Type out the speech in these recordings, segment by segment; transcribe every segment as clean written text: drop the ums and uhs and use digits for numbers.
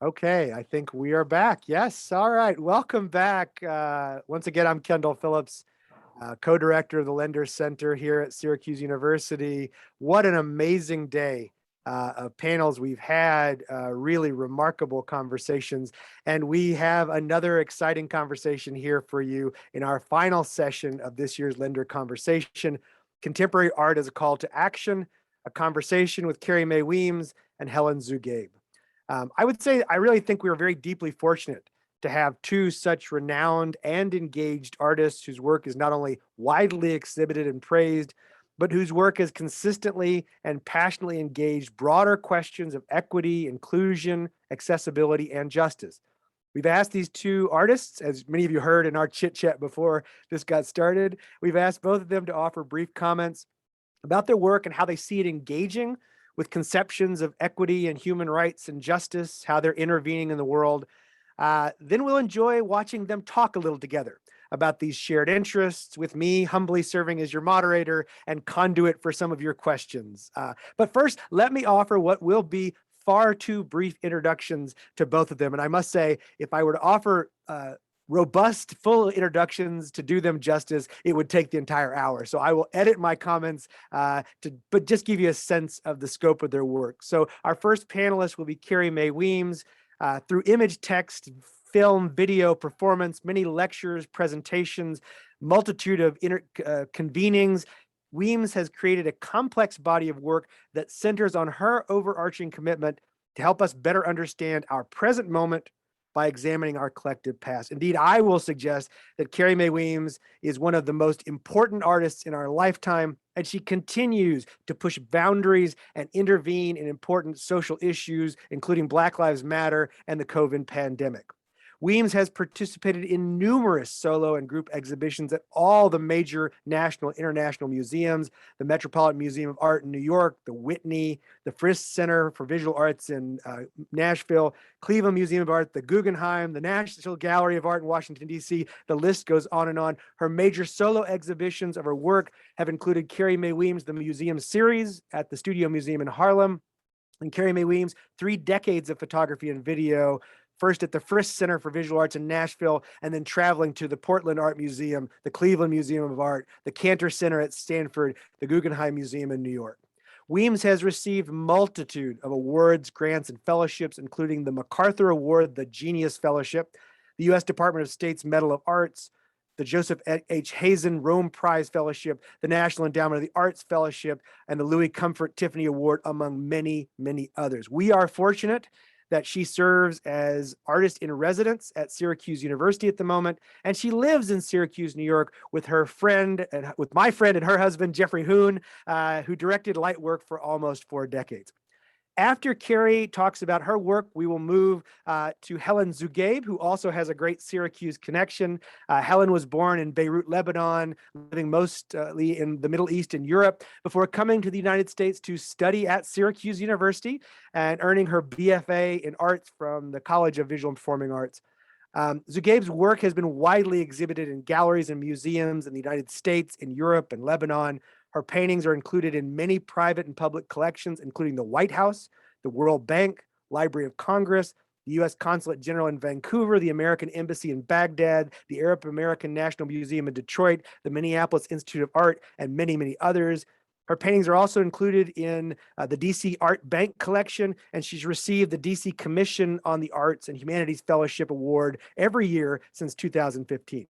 Okay, I think we are back. Yes. All right. Welcome back. Once again, I'm Kendall Phillips, co-director of the Lender Center here at Syracuse University. What an amazing day of panels we've had, really remarkable conversations. And we have another exciting conversation here for you in our final session of this year's Lender Conversation, Contemporary Art as a Call to Action, a conversation with Carrie Mae Weems and Helen Zughaib. I would say I really think we were very deeply fortunate to have two such renowned and engaged artists whose work is not only widely exhibited and praised, but whose work has consistently and passionately engaged broader questions of equity, inclusion, accessibility, and justice. We've asked these two artists, as many of you heard in our chit chat before this got started, we've asked both of them to offer brief comments about their work and how they see it engaging with conceptions of equity and human rights and justice, how they're intervening in the world. Then we'll enjoy watching them talk a little together about these shared interests, with me humbly serving as your moderator and conduit for some of your questions. But first, let me offer what will be far too brief introductions to both of them. And I must say, if I were to offer robust, full introductions to do them justice, it would take the entire hour. So I will edit my comments but just give you a sense of the scope of their work. So our first panelist will be Carrie Mae Weems. Through image, text, film, video, performance, many lectures, presentations, multitude of convenings, Weems has created a complex body of work that centers on her overarching commitment to help us better understand our present moment by examining our collective past. Indeed, I will suggest that Carrie Mae Weems is one of the most important artists in our lifetime, and she continues to push boundaries and intervene in important social issues, including Black Lives Matter and the COVID pandemic. Weems has participated in numerous solo and group exhibitions at all the major national and international museums, the Metropolitan Museum of Art in New York, the Whitney, the Frist Center for Visual Arts in Nashville, Cleveland Museum of Art, the Guggenheim, the National Gallery of Art in Washington, D.C. The list goes on and on. Her major solo exhibitions of her work have included Carrie Mae Weems, the Museum Series at the Studio Museum in Harlem, and Carrie Mae Weems, 3 decades of photography and video, first at the Frist Center for Visual Arts in Nashville, and then traveling to the Portland Art Museum, the Cleveland Museum of Art, the Cantor Center at Stanford, the Guggenheim Museum in New York. Weems has received multitude of awards, grants, and fellowships, including the MacArthur Award, the Genius Fellowship, the U.S. Department of State's Medal of Arts, the Joseph H. Hazen Rome Prize Fellowship, the National Endowment of the Arts Fellowship, and the Louis Comfort Tiffany Award, among many, many others. We are fortunate that she serves as artist in residence at Syracuse University at the moment, and she lives in Syracuse, New York, with her friend and with my friend and her husband, Jeffrey Hoon, who directed light work for almost 4 decades. After Carrie talks about her work, we will move to Helen Zughaib, who also has a great Syracuse connection. Helen was born in Beirut, Lebanon, living mostly in the Middle East and Europe before coming to the United States to study at Syracuse University and earning her BFA in arts from the College of Visual and Performing Arts. Zughaib's work has been widely exhibited in galleries and museums in the United States, in Europe, and Lebanon. Her paintings are included in many private and public collections, including the White House, the World Bank, Library of Congress, the U.S. Consulate General in Vancouver, the American Embassy in Baghdad, the Arab American National Museum in Detroit, the Minneapolis Institute of Art, and many, many others. Her paintings are also included in the DC Art Bank collection, and she's received the DC Commission on the Arts and Humanities Fellowship Award every year since 2015.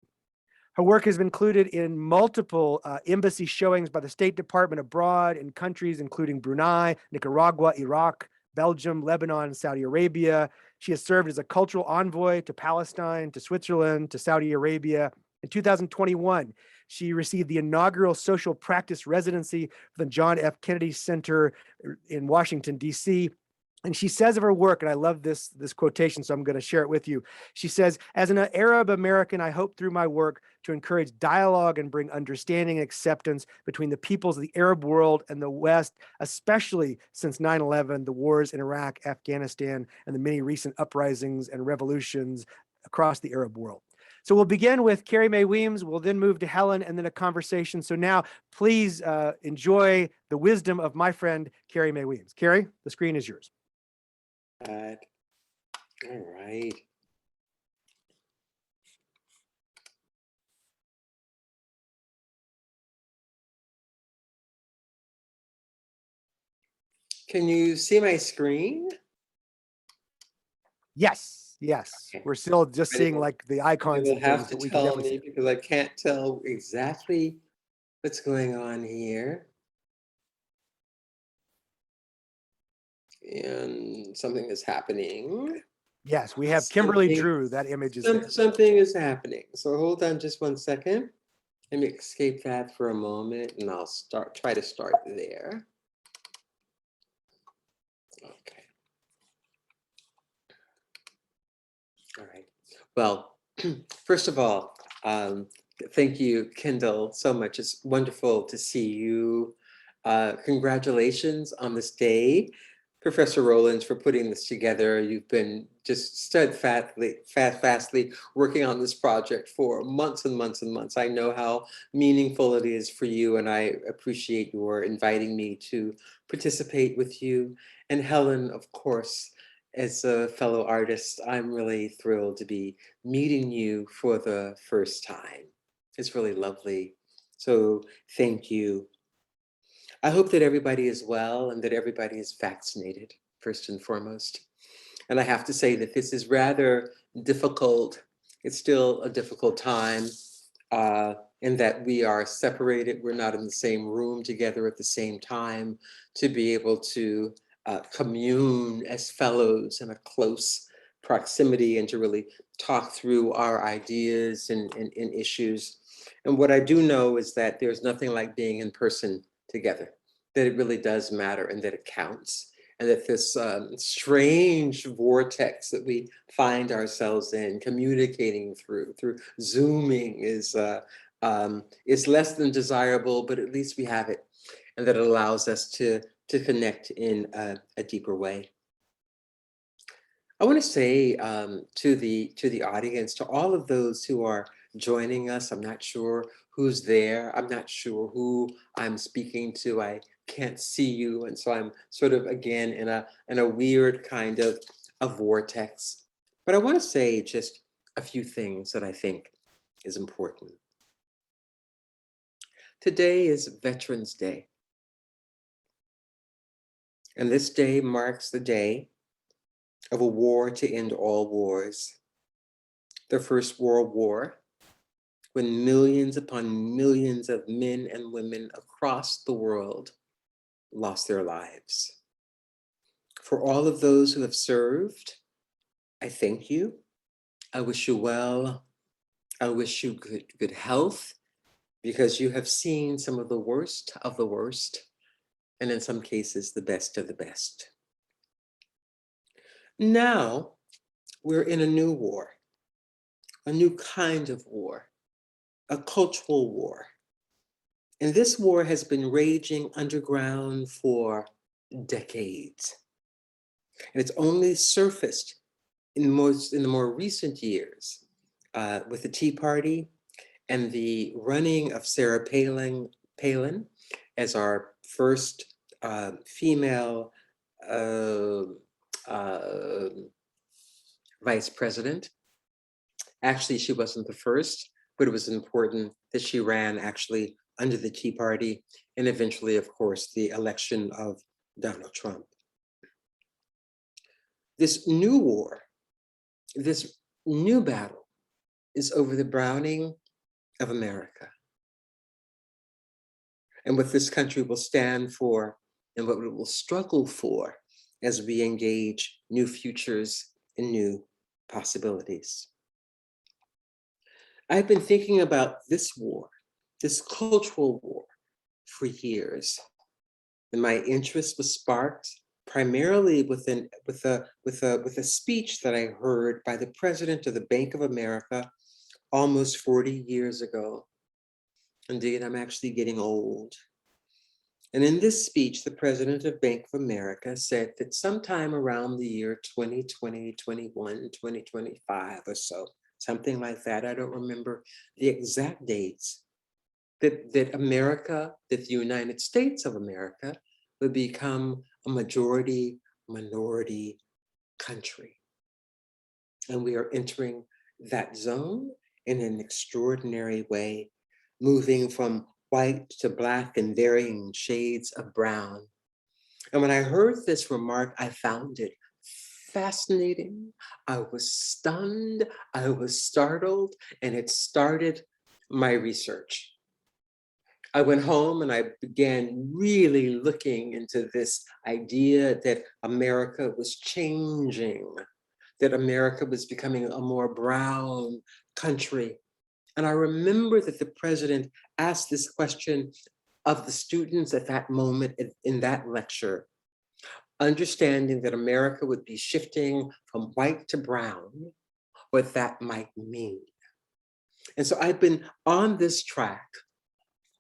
Her work has been included in multiple embassy showings by the State Department abroad in countries including Brunei, Nicaragua, Iraq, Belgium, Lebanon, and Saudi Arabia. She has served as a cultural envoy to Palestine, to Switzerland, to Saudi Arabia. In 2021, she received the inaugural social practice residency from the John F. Kennedy Center in Washington, D.C., and she says of her work, and I love this quotation, so I'm going to share it with you. She says, "As an Arab American, I hope through my work to encourage dialogue and bring understanding and acceptance between the peoples of the Arab world and the West, especially since 9/11, the wars in Iraq, Afghanistan, and the many recent uprisings and revolutions across the Arab world." So we'll begin with Carrie Mae Weems. We'll then move to Helen and then a conversation. So now please enjoy the wisdom of my friend, Carrie Mae Weems. Carrie, the screen is yours. All right. Can you see my screen? Yes, yes. Okay. We're still just seeing like the You icons will and have things, to but we can tell definitely me see. because I can't tell exactly what's going on here. And something is happening. Yes, we have Kimberly Something, Drew. That image is there. something is happening. So hold on just 1 second. Let me escape that for a moment and I'll try to start there. Okay. All right. Well, first of all, thank you, Kendall, so much. It's wonderful to see you. Congratulations on this day, Professor Rowlands, for putting this together. You've been just fastly working on this project for months and months and months. I know how meaningful it is for you, and I appreciate your inviting me to participate with you. And Helen, of course, as a fellow artist, I'm really thrilled to be meeting you for the first time. It's really lovely. So thank you. I hope that everybody is well and that everybody is vaccinated, first and foremost. And I have to say that this is rather difficult. It's still a difficult time in that we are separated. We're not in the same room together at the same time to be able to commune as fellows in a close proximity and to really talk through our ideas and issues. And what I do know is that there's nothing like being in person together, that it really does matter and that it counts. And that this strange vortex that we find ourselves in, communicating through Zooming, is less than desirable, but at least we have it, and that it allows us to connect in a deeper way. I want to say to the audience, to all of those who are joining us, I'm not sure who's there. I'm not sure who I'm speaking to. I can't see you, and so I'm sort of again in a weird kind of a vortex. But I want to say just a few things that I think is important. Today is Veterans Day, and this day marks the day of a war to end all wars, the First World War, when millions upon millions of men and women across the world lost their lives. For all of those who have served, I thank you. I wish you well. I wish you good health, because you have seen some of the worst of the worst, and in some cases, the best of the best. Now, we're in a new war, a new kind of war, a cultural war. And this war has been raging underground for decades. And it's only surfaced in the more recent years with the Tea Party and the running of Sarah Palin as our first female uh, uh, vice president. Actually, she wasn't the first, but it was important that she ran actually under the Tea Party and eventually, of course, the election of Donald Trump. This new war, this new battle is over the browning of America and what this country will stand for and what it will struggle for as we engage new futures and new possibilities. I've been thinking about this war, this cultural war, for years. And my interest was sparked primarily with a speech that I heard by the president of the Bank of America almost 40 years ago. Indeed, I'm actually getting old. And in this speech, the president of Bank of America said that sometime around the year 2020, 21, 2025 or so, something like that, I don't remember the exact dates, that America, that the United States of America would become a majority minority country. And we are entering that zone in an extraordinary way, moving from white to black and varying shades of brown. And when I heard this remark, I found it fascinating. I was stunned, I was startled, and it started my research. I went home and I began really looking into this idea that America was changing, that America was becoming a more brown country. And I remember that the president asked this question of the students at that moment in that lecture, understanding that America would be shifting from white to brown, what that might mean. And so I've been on this track,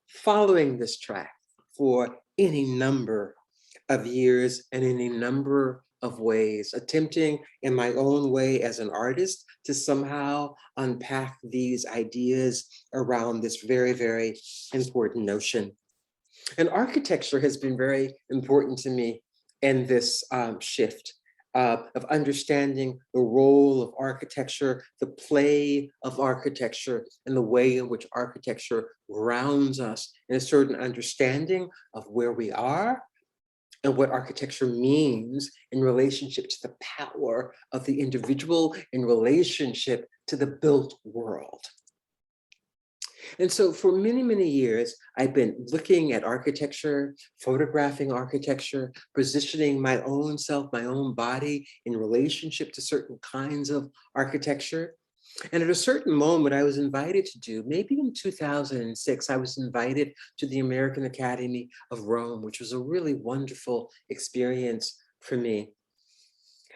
following this track for any number of years and in a number of ways, attempting in my own way as an artist to somehow unpack these ideas around this very, very important notion. And architecture has been very important to me in this shift of understanding the role of architecture, the play of architecture, and the way in which architecture grounds us in a certain understanding of where we are and what architecture means in relationship to the power of the individual in relationship to the built world. And so for many, many years, I've been looking at architecture, photographing architecture, positioning my own self, my own body in relationship to certain kinds of architecture. And at a certain moment, I was invited to do, maybe in 2006, I was invited to the American Academy of Rome, which was a really wonderful experience for me.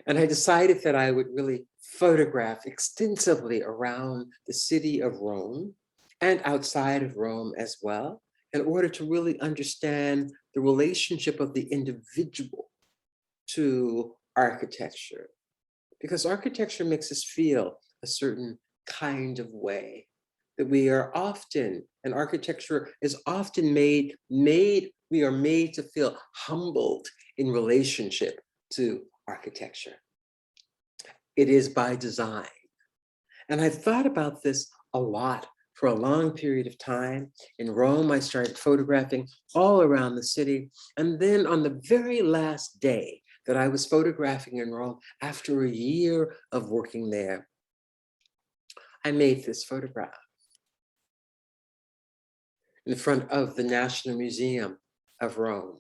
And I decided that I would really photograph extensively around the city of Rome and outside of Rome as well, in order to really understand the relationship of the individual to architecture. Because architecture makes us feel a certain kind of way, that we are often, and architecture is often we are made to feel humbled in relationship to architecture. It is by design. And I've thought about this a lot for a long period of time. In Rome, I started photographing all around the city. And then on the very last day that I was photographing in Rome, after a year of working there, I made this photograph in front of the National Museum of Rome.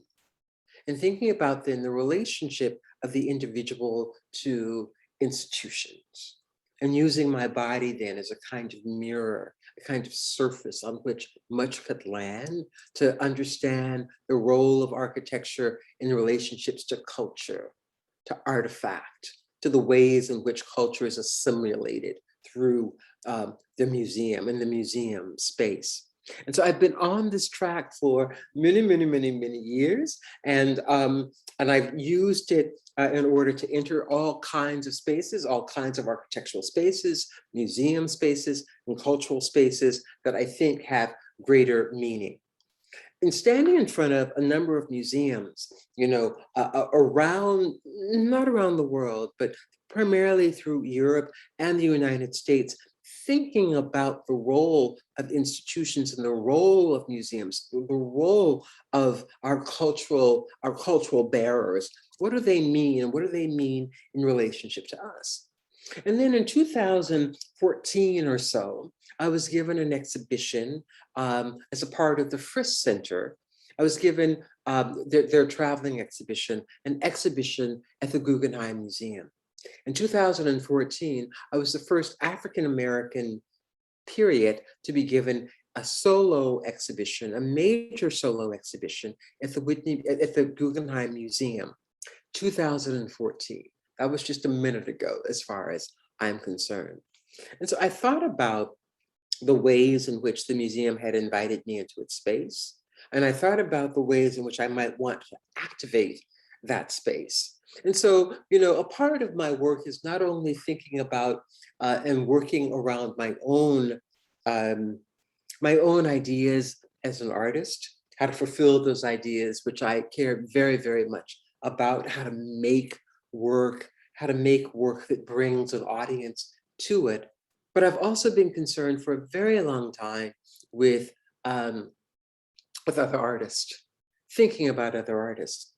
And thinking about then the relationship of the individual to institutions, and using my body then as a kind of mirror, a kind of surface on which much could land to understand the role of architecture in relationships to culture, to artifact, to the ways in which culture is assimilated through the museum and the museum space. And so I've been on this track for many, many, many, many years, and I've used it in order to enter all kinds of spaces, all kinds of architectural spaces, museum spaces, and cultural spaces that I think have greater meaning. And standing in front of a number of museums, you know, around, not around the world, but primarily through Europe and the United States, thinking about the role of institutions and the role of museums, the role of our cultural bearers. What do they mean, and what do they mean in relationship to us? And then in 2014 or so, I was given an exhibition as a part of the Frisch Center. I was given their traveling exhibition, an exhibition at the Guggenheim Museum. In 2014, I was the first African-American period to be given a solo exhibition, a major solo exhibition at the Guggenheim Museum, 2014. That was just a minute ago, as far as I'm concerned. And so I thought about the ways in which the museum had invited me into its space. And I thought about the ways in which I might want to activate that space. And so, you know, a part of my work is not only thinking about and working around my own ideas as an artist, how to fulfill those ideas, which I care very, very much about, how to make work, how to make work that brings an audience to it. But I've also been concerned for a very long time with other artists, thinking about other artists,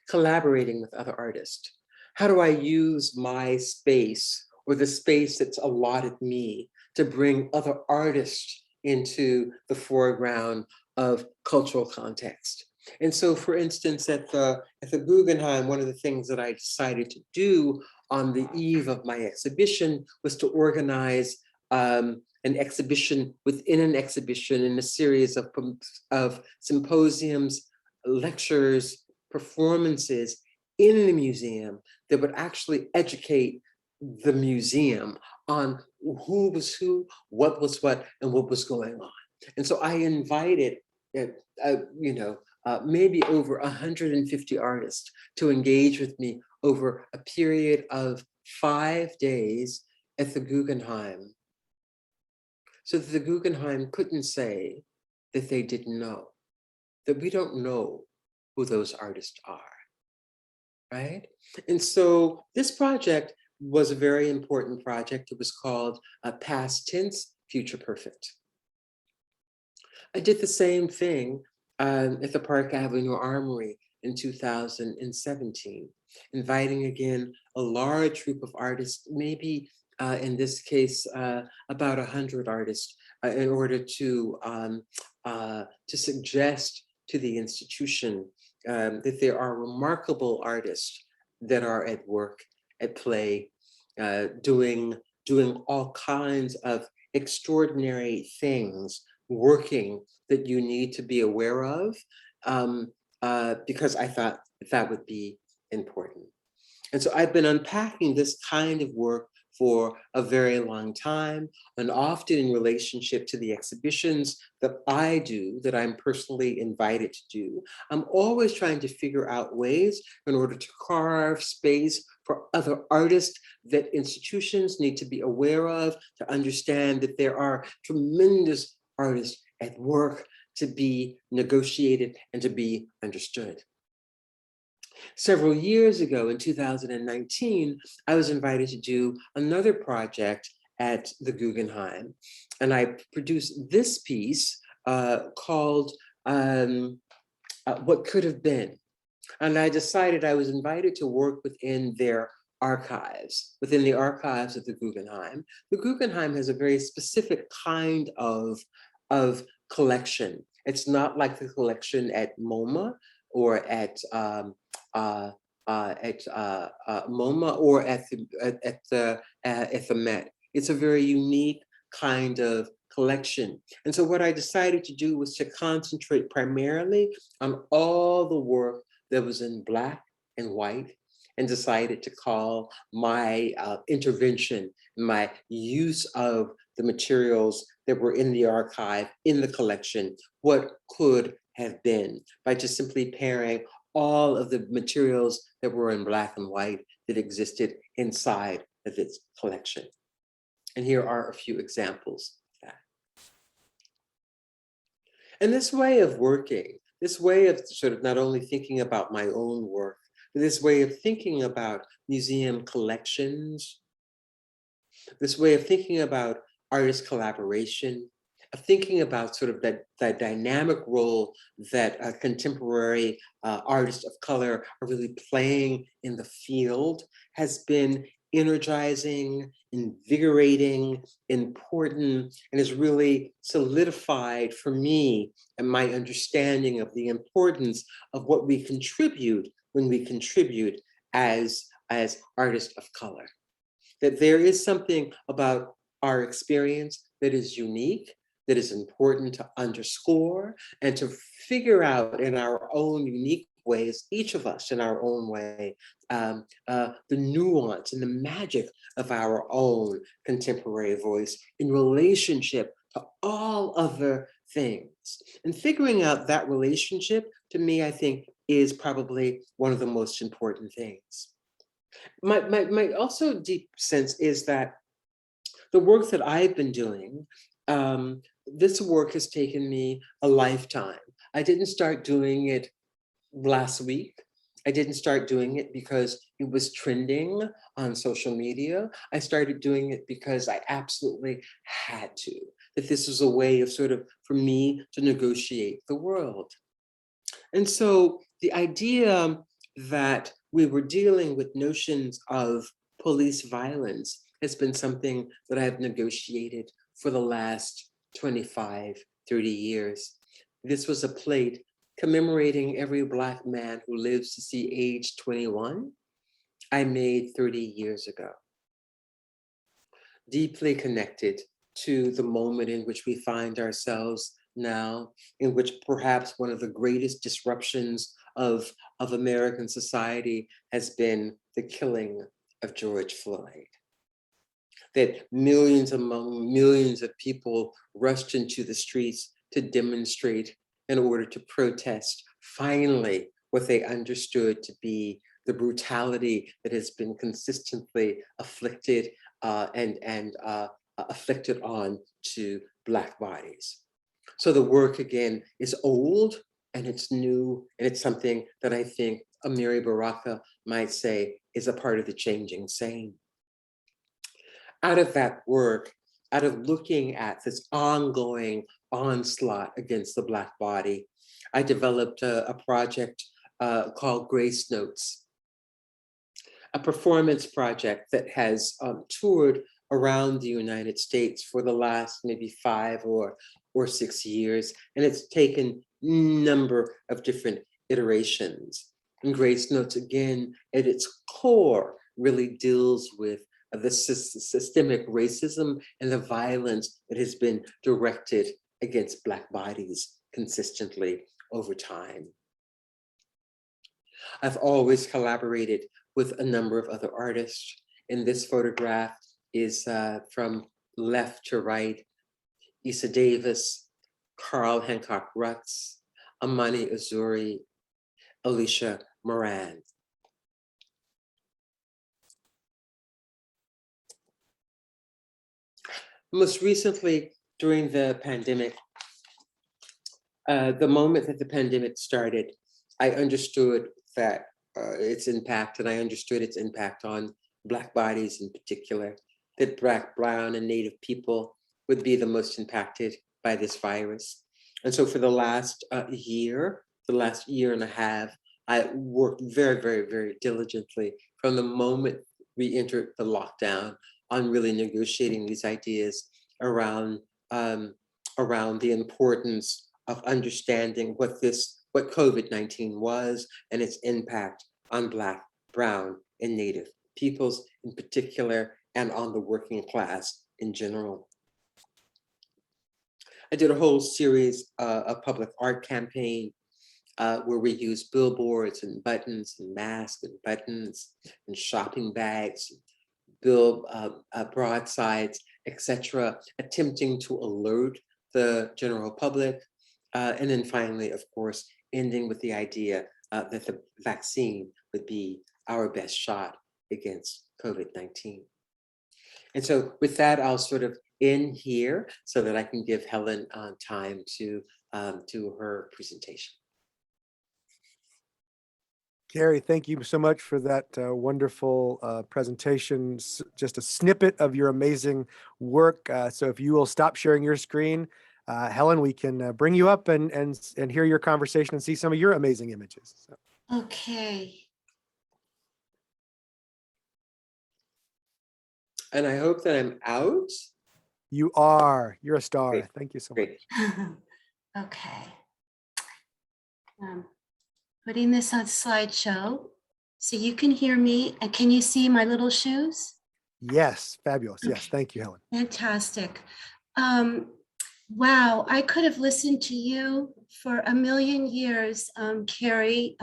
collaborating with other artists. How do I use my space or the space that's allotted me to bring other artists into the foreground of cultural context? And so, for instance, at the Guggenheim, one of the things that I decided to do on the eve of my exhibition was to organize an exhibition within an exhibition in a series of symposiums, lectures, performances in the museum that would actually educate the museum on who was who, what was what, and what was going on. And so I invited, maybe over 150 artists to engage with me over a period of 5 days at the Guggenheim, so that the Guggenheim couldn't say that they didn't know, that we don't know who those artists are, right? And so this project was a very important project. It was called Past Tense, Future Perfect. I did the same thing at the Park Avenue Armory in 2017, inviting again a large group of artists, maybe in this case, about 100 artists, in order to suggest to the institution that there are remarkable artists that are at work, at play, doing all kinds of extraordinary things, working that you need to be aware of, because I thought that would be important. And so I've been unpacking this kind of work for a very long time, and often in relationship to the exhibitions that I do, that I'm personally invited to do. I'm always trying to figure out ways in order to carve space for other artists that institutions need to be aware of, to understand that there are tremendous artists at work to be negotiated and to be understood. Several years ago, in 2019, I was invited to do another project at the Guggenheim, and I produced this piece called What Could Have Been. And I decided I was invited to work within their archives, within the archives of the Guggenheim. The Guggenheim has a very specific kind of collection. It's not like the collection at MoMA or at MoMA or at the Met. It's a very unique kind of collection. And so what I decided to do was to concentrate primarily on all the work that was in Black and white, and decided to call my intervention, my use of the materials that were in the archive, in the collection, What Could Have Been, by just simply pairing all of the materials that were in Black and white that existed inside of its collection. And here are a few examples of that. And this way of working, this way of sort of not only thinking about my own work, but this way of thinking about museum collections, this way of thinking about artist collaboration, of thinking about sort of that dynamic role that contemporary artists of color are really playing in the field, has been energizing, invigorating, important, and has really solidified for me and my understanding of the importance of what we contribute when we contribute as artists of color. That there is something about our experience that is unique, that is important to underscore and to figure out in our own unique ways, each of us in our own way, the nuance and the magic of our own contemporary voice in relationship to all other things. And figuring out that relationship, to me, I think, is probably one of the most important things. My also deep sense is that the work that I've been doing, this work has taken me a lifetime. I didn't start doing it last week. I didn't start doing it because it was trending on social media. I started doing it because I absolutely had to, that this was a way of sort of, for me to negotiate the world. And so the idea that we were dealing with notions of police violence has been something that I've negotiated for the last 25, 30 years. This was a plate commemorating every Black man who lives to see age 21. I made 30 years ago. Deeply connected to the moment in which we find ourselves now, in which perhaps one of the greatest disruptions of American society has been the killing of George Floyd. That millions among millions of people rushed into the streets to demonstrate in order to protest finally what they understood to be the brutality that has been consistently afflicted afflicted on to Black bodies. So the work again is old and it's new, and it's something that I think Amiri Baraka might say is a part of the changing same. Out of that work, out of looking at this ongoing onslaught against the Black body, I developed a project called Grace Notes, a performance project that has toured around the United States for the last maybe 5 or 6 years. And it's taken a number of different iterations. And Grace Notes, again, at its core, really deals with the systemic racism and the violence that has been directed against Black bodies consistently over time. I've always collaborated with a number of other artists. In this photograph is from left to right, Issa Davis, Carl Hancock Rutz, Amani Azuri, Alicia Moran. Most recently, during the pandemic, the moment that the pandemic started, I understood that its impact, and I understood its impact on Black bodies in particular, that Black, Brown, and Native people would be the most impacted by this virus. And so for the last year and a half, I worked very, very, very diligently from the moment we entered the lockdown on really negotiating these ideas around the importance of understanding what COVID-19 was and its impact on Black, Brown, and Native peoples in particular, and on the working class in general. I did a whole series of public art campaign where we used billboards and buttons and masks and buttons and shopping bags, broadsides, etc., attempting to alert the general public. And then finally, of course, ending with the idea that the vaccine would be our best shot against COVID-19. And so with that, I'll sort of end here so that I can give Helen time to do her presentation. Carrie, thank you so much for that wonderful presentation. Just a snippet of your amazing work. So if you will stop sharing your screen, Helen, we can bring you up and hear your conversation and see some of your amazing images. So. Okay. And I hope that I'm out. You are. You're a star. Great. Thank you so Great. much. Okay. Putting this on slideshow so you can hear me. And can you see my little shoes? Yes, fabulous. Okay. Yes, thank you, Helen. Fantastic. Wow, I could have listened to you for a million years, Carrie.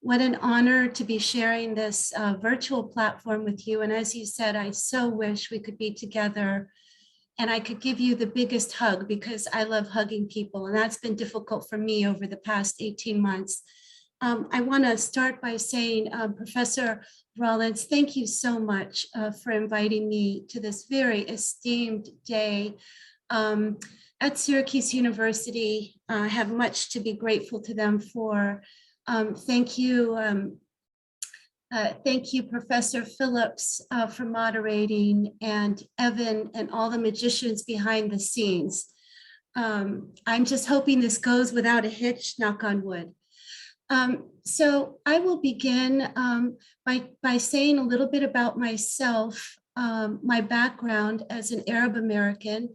What an honor to be sharing this virtual platform with you. And as you said, I so wish we could be together and I could give you the biggest hug because I love hugging people. And that's been difficult for me over the past 18 months. I want to start by saying, Professor Rollins, thank you so much for inviting me to this very esteemed day. At Syracuse University, I have much to be grateful to them for. Thank you, Professor Phillips, for moderating, and Evan and all the magicians behind the scenes. I'm just hoping this goes without a hitch, knock on wood. So I will begin by saying a little bit about myself, my background as an Arab American.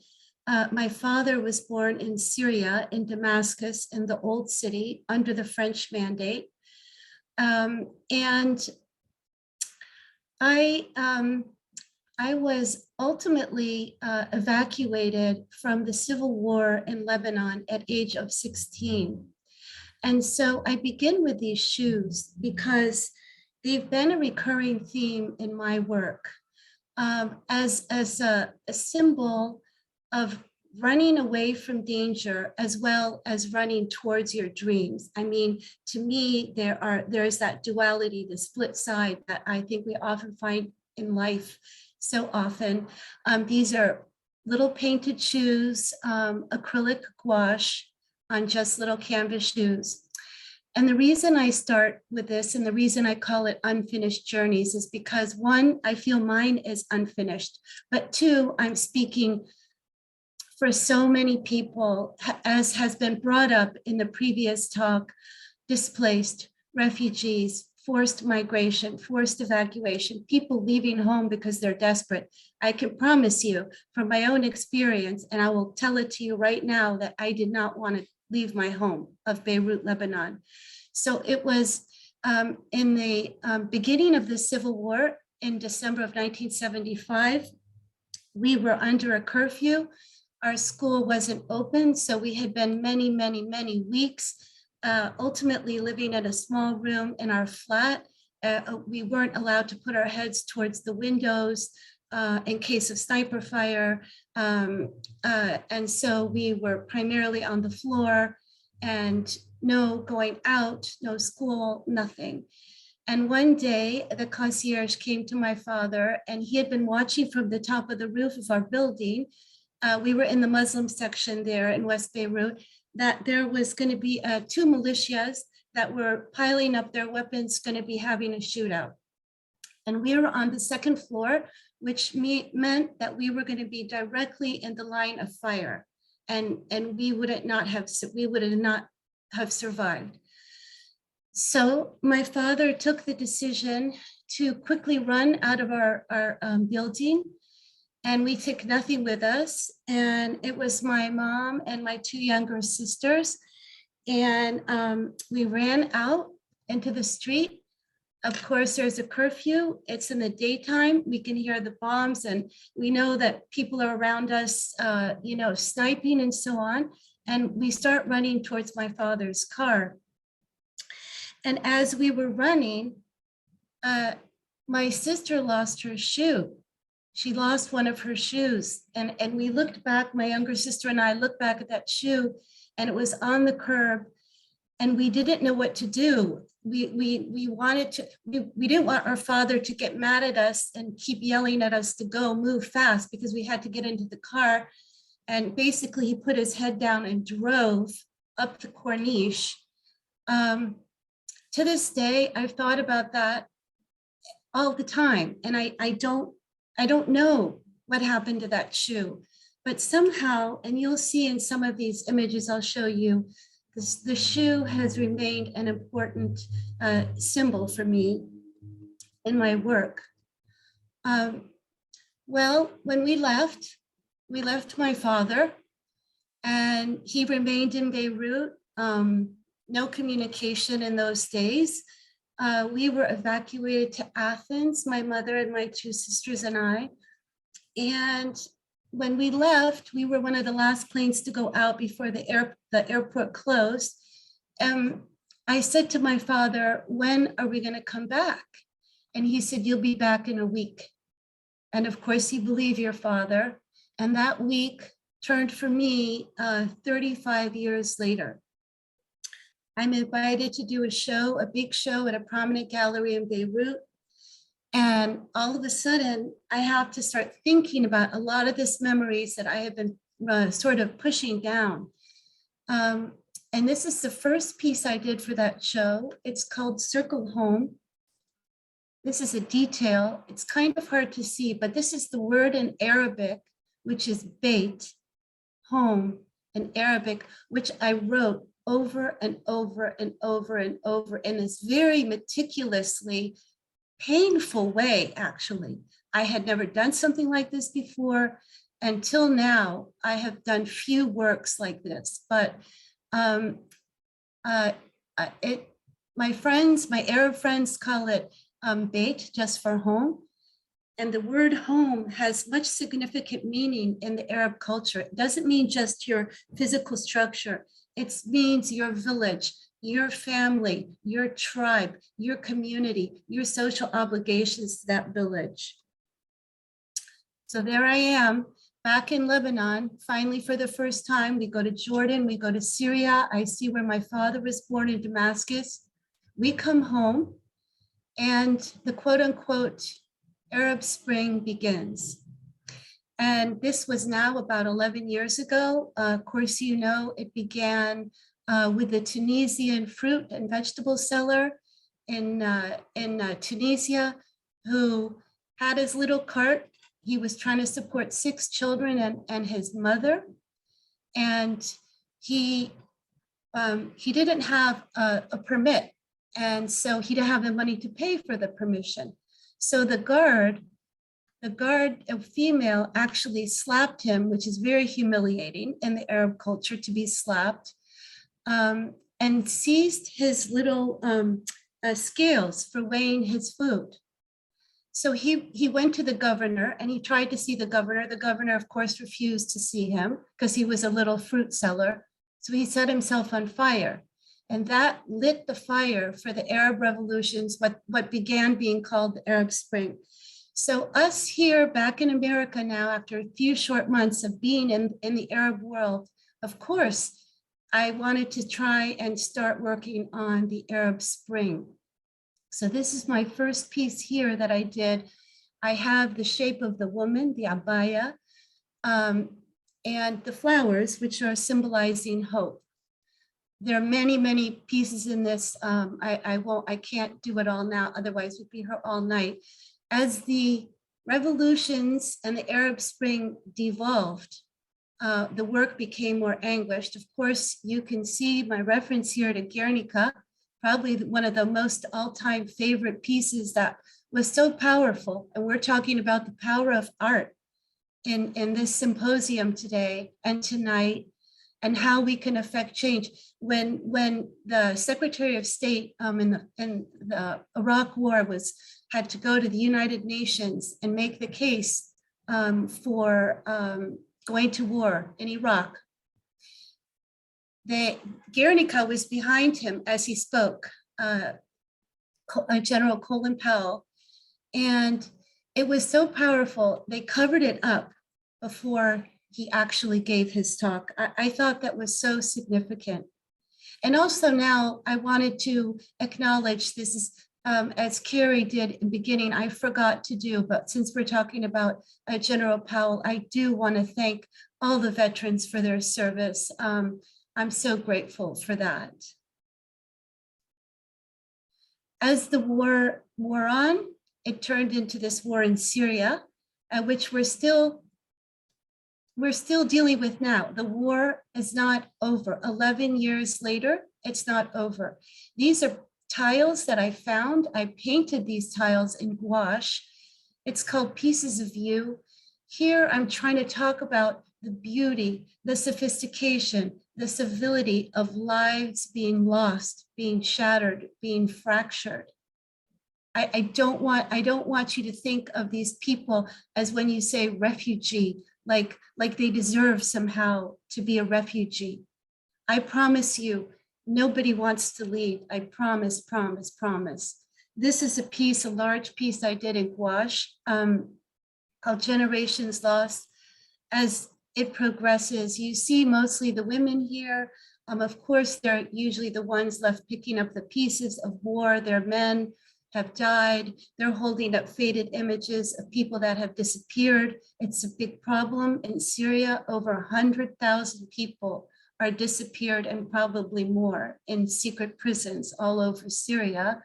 My father was born in Syria, in Damascus, in the Old City, under the French Mandate. And I was ultimately evacuated from the civil war in Lebanon at age of 16. And so I begin with these shoes because they've been a recurring theme in my work as a symbol of running away from danger as well as running towards your dreams. I mean, to me, there's that duality, the split side that I think we often find in life so often. These are little painted shoes, acrylic gouache on just little canvas shoes. And the reason I start with this and the reason I call it Unfinished Journeys is because, one, I feel mine is unfinished, but two, I'm speaking for so many people, as has been brought up in the previous talk: displaced, refugees, forced migration, forced evacuation, people leaving home because they're desperate. I can promise you from my own experience, and I will tell it to you right now, that I did not want to leave my home of Beirut, Lebanon. So it was in the beginning of the Civil War in December of 1975, we were under a curfew. Our school wasn't open, so we had been many, many, many weeks ultimately living in a small room in our flat. We weren't allowed to put our heads towards the windows in case of sniper fire. And so we were primarily on the floor, and no going out, no school, nothing. And one day the concierge came to my father, and he had been watching from the top of the roof of our building. We were in the Muslim section there in West Beirut, that there was going to be 2 militias that were piling up their weapons, going to be having a shootout. And we were on the 2nd floor, which meant that we were going to be directly in the line of fire, and we would not have survived. So my father took the decision to quickly run out of our building, and we took nothing with us. And it was my mom and my 2 younger sisters. And we ran out into the street. Of course, there's a curfew. It's in the daytime. We can hear the bombs, and we know that people are around us, sniping and so on. And we start running towards my father's car. And as we were running, my sister lost her shoe. She lost one of her shoes. And we looked back, my younger sister and I looked back at that shoe, and it was on the curb, and we didn't know what to do. We didn't want our father to get mad at us and keep yelling at us to go move fast, because we had to get into the car. And basically he put his head down and drove up the Corniche. To this day, I've thought about that all the time. And I don't know what happened to that shoe, but somehow, and you'll see in some of these images I'll show you, the shoe has remained an important symbol for me in my work. Well, when we left my father, and he remained in Beirut. No communication in those days. We were evacuated to Athens, my mother and my 2 sisters and I. And when we left, we were one of the last planes to go out before the airport closed. I said to my father, when are we going to come back? And he said, you'll be back in a week. And of course, he believed your father. And that week turned for me 35 years later. I'm invited to do a big show at a prominent gallery in Beirut. And all of a sudden, I have to start thinking about a lot of these memories that I have been sort of pushing down. And this is the first piece I did for that show. It's called Circle Home. This is a detail. It's kind of hard to see, but this is the word in Arabic, which is bait, home in Arabic, which I wrote over and over and over and over in this very meticulously painful way, actually. I had never done something like this before. Until now, I have done few works like this, but my friends, my Arab friends call it bait, just for home. And the word home has much significant meaning in the Arab culture. It doesn't mean just your physical structure. It means your village, your family, your tribe, your community, your social obligations to that village. So there I am, back in Lebanon, finally for the first time. We go to Jordan, we go to Syria. I see where my father was born in Damascus. We come home and the quote unquote Arab Spring begins. And this was now about 11 years ago. Of course, you know, it began with the Tunisian fruit and vegetable seller in Tunisia, who had his little cart. He was trying to support 6 children and his mother. And he didn't have a permit. And so he didn't have the money to pay for the permission. So the guard, a female, actually slapped him, which is very humiliating in the Arab culture to be slapped, and seized his little scales for weighing his food. So he went to the governor and he tried to see the governor. The governor, of course, refused to see him because he was a little fruit seller. So he set himself on fire. And that lit the fire for the Arab revolutions, what began being called the Arab Spring. So us here back in America now, after a few short months of being in the Arab world, of course, I wanted to try and start working on the Arab Spring. So this is my first piece here that I did. I have the shape of the woman, the abaya, and the flowers, which are symbolizing hope. There are many, many pieces in this. I can't do it all now, otherwise we'd be here all night. As the revolutions and the Arab Spring devolved, the work became more anguished. Of course, you can see my reference here to Guernica, probably one of the most all-time favorite pieces that was so powerful. And we're talking about the power of art in this symposium today and tonight, and how we can affect change. When the Secretary of State in the Iraq War had to go to the United Nations and make the case for going to war in Iraq, Guernica was behind him as he spoke, General Colin Powell, and it was so powerful. They covered it up before he actually gave his talk. I thought that was so significant. And also now I wanted to acknowledge this is, as Carrie did in the beginning, I forgot to do, but since we're talking about General Powell, I do want to thank all the veterans for their service. I'm so grateful for that. As the war wore on, it turned into this war in Syria, which we're still dealing with now. The war is not over. 11 years later, it's not over. These are tiles that I found. I painted these tiles in gouache. It's called Pieces of You. Here, I'm trying to talk about the beauty, the sophistication, the civility of lives being lost, being shattered, being fractured. I don't want you to think of these people as, when you say refugee, like they deserve somehow to be a refugee. I promise you, nobody wants to leave. I promise, promise, promise. This is a piece, a large piece I did in gouache called Generations Lost. As it progresses, you see mostly the women here. Of course, they're usually the ones left picking up the pieces of war. Their men have died. They're holding up faded images of people that have disappeared. It's a big problem in Syria. Over 100,000 people are disappeared and probably more in secret prisons all over Syria.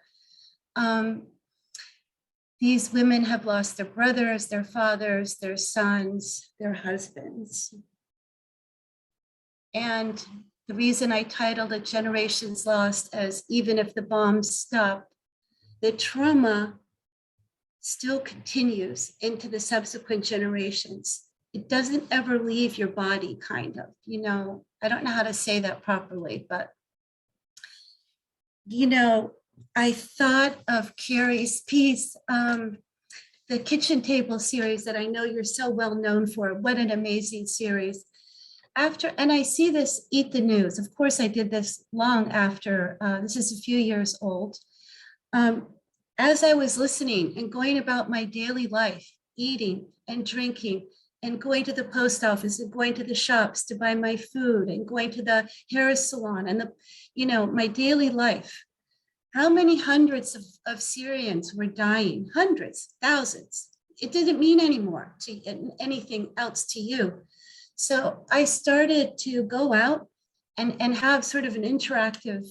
These women have lost their brothers, their fathers, their sons, their husbands. And the reason I titled it Generations Lost as even if the bombs stop, the trauma still continues into the subsequent generations. It doesn't ever leave your body, kind of, you know, I don't know how to say that properly, but, you know, I thought of Carrie's piece, the kitchen table series that I know you're so well known for. What an amazing series. And I see this Eat the News. Of course, I did this long after, this is a few years old. As I was listening and going about my daily life, eating and drinking and going to the post office and going to the shops to buy my food and going to the hair salon and the, you know, my daily life, how many hundreds of Syrians were dying? Hundreds, thousands. It didn't mean anymore to anything else to you. So I started to go out and have sort of an interactive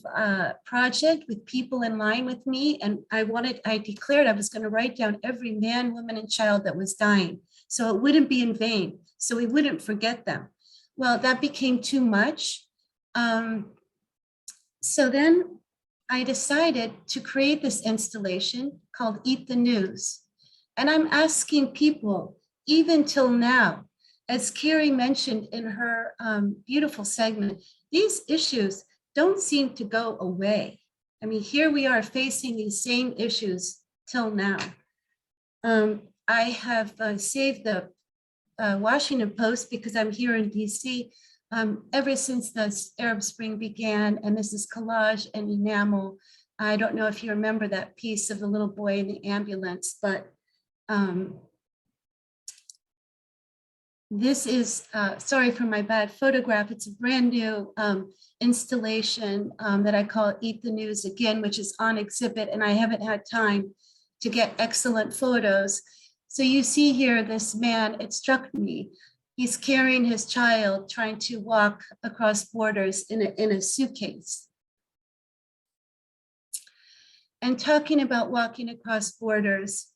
project with people in line with me. And I declared I was going to write down every man, woman, and child that was dying, so it wouldn't be in vain, so we wouldn't forget them. Well, that became too much. So then I decided to create this installation called Eat the News. And I'm asking people, even till now, as Carrie mentioned in her beautiful segment, these issues don't seem to go away. I mean, here we are facing these same issues till now. I have saved the Washington Post because I'm here in DC ever since the Arab Spring began, and this is collage and enamel. I don't know if you remember that piece of the little boy in the ambulance, but this is, sorry for my bad photograph, it's a brand new installation that I call Eat the News Again, which is on exhibit, and I haven't had time to get excellent photos. So you see here this man, it struck me, he's carrying his child, trying to walk across borders in a suitcase. And talking about walking across borders,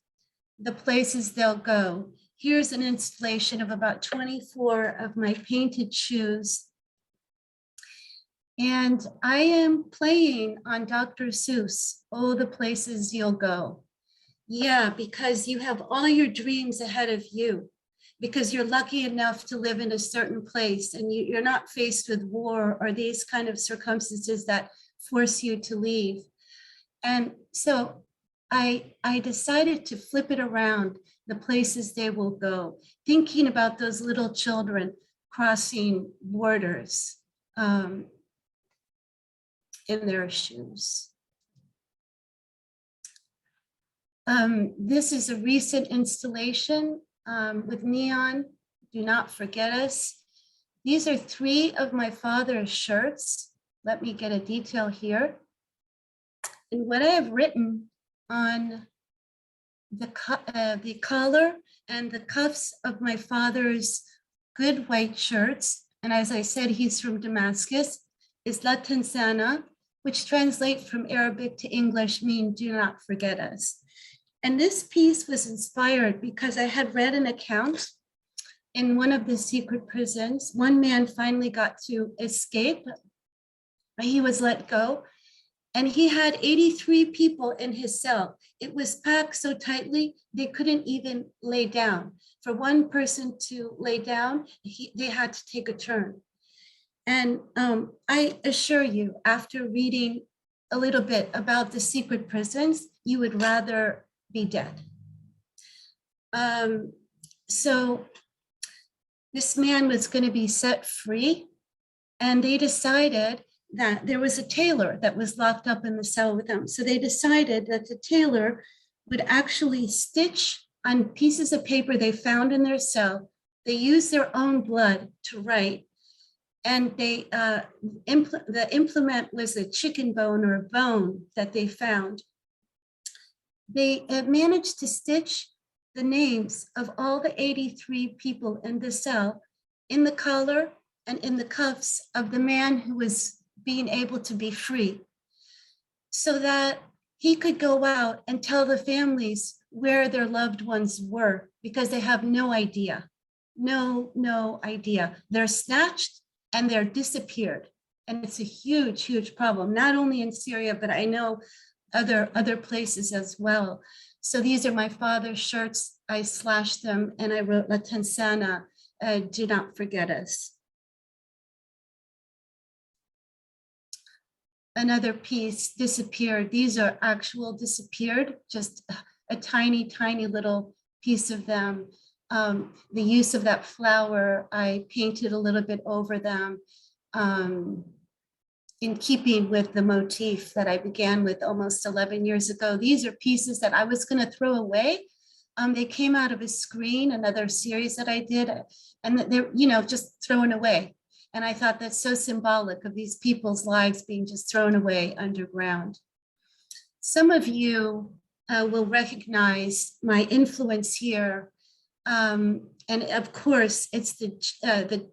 the places they'll go. Here's an installation of about 24 of my painted shoes. And I am playing on Dr. Seuss, Oh, the Places You'll Go. Yeah, because you have all your dreams ahead of you, because you're lucky enough to live in a certain place and you're not faced with war or these kind of circumstances that force you to leave. And so I decided to flip it around, the places they will go, thinking about those little children crossing borders in their shoes. This is a recent installation with neon, Do Not Forget Us. These are 3 of my father's shirts. Let me get a detail here. And what I have written on the collar and the cuffs of my father's good white shirts, and as I said, he's from Damascus, is La Tanzana, which translates from Arabic to English, mean do not forget us. And this piece was inspired because I had read an account in one of the secret prisons. One man finally got to escape. He was let go. And he had 83 people in his cell. It was packed so tightly, they couldn't even lay down. For one person to lay down, they had to take a turn. And I assure you, after reading a little bit about the secret prisons, you would rather be dead. So this man was going to be set free, and they decided that there was a tailor that was locked up in the cell with them. So they decided that the tailor would actually stitch on pieces of paper they found in their cell. They used their own blood to write. And they the implement was a chicken bone or a bone that they found. They managed to stitch the names of all the 83 people in the cell in the collar and in the cuffs of the man who was being able to be free, so that he could go out and tell the families where their loved ones were, because they have no idea. No idea. They're snatched and they're disappeared. And it's a huge, huge problem, not only in Syria, but I know other places as well. So these are my father's shirts. I slashed them and I wrote La Tansana, do not forget us. Another piece, disappeared. These are actual disappeared, just a tiny, tiny little piece of them. The use of that flower, I painted a little bit over them in keeping with the motif that I began with almost 11 years ago. These are pieces that I was going to throw away. They came out of a screen, another series that I did, and they're, just thrown away. And I thought that's so symbolic of these people's lives being just thrown away underground. Some of you will recognize my influence here. And of course, it's the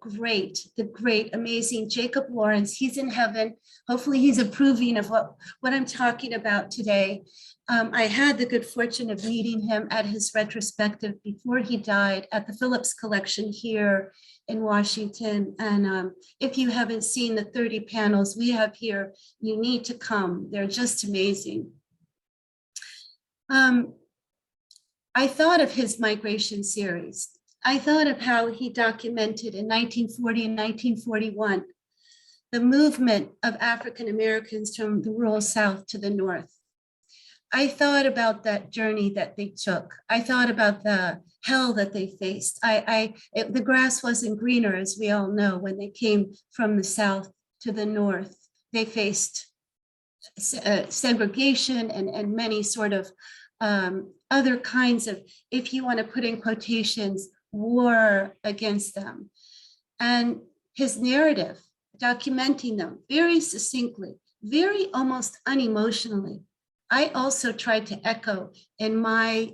great, amazing Jacob Lawrence. He's in heaven. Hopefully he's approving of what I'm talking about today. I had the good fortune of meeting him at his retrospective before he died at the Phillips collection here in Washington. And if you haven't seen the 30 panels we have here, you need to come. They're just amazing. I thought of his migration series. I thought of how he documented in 1940 and 1941 the movement of African Americans from the rural South to the North. I thought about that journey that they took. I thought about the hell that they faced. The grass wasn't greener, as we all know, when they came from the South to the North. They faced segregation and many sort of other kinds of, if you want to put in quotations, war against them. And his narrative, documenting them very succinctly, very almost unemotionally. I also tried to echo in my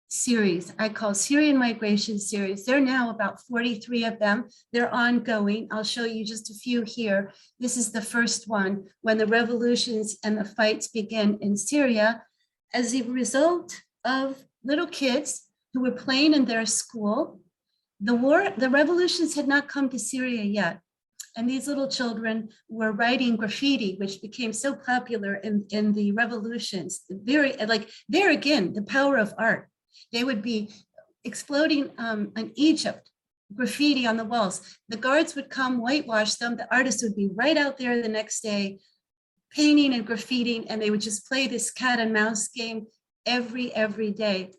series, I call Syrian Migration Series. There are now about 43 of them. They're ongoing. I'll show you just a few here. This is the first one, when the revolutions and the fights begin in Syria as a result of little kids who were playing in their school. The revolutions had not come to Syria yet. And these little children were writing graffiti, which became so popular in the revolutions. There again, the power of art. They would be exploding in Egypt, graffiti on the walls. The guards would come, whitewash them. The artists would be right out there the next day, painting and graffitiing, and they would just play this cat and mouse game every day.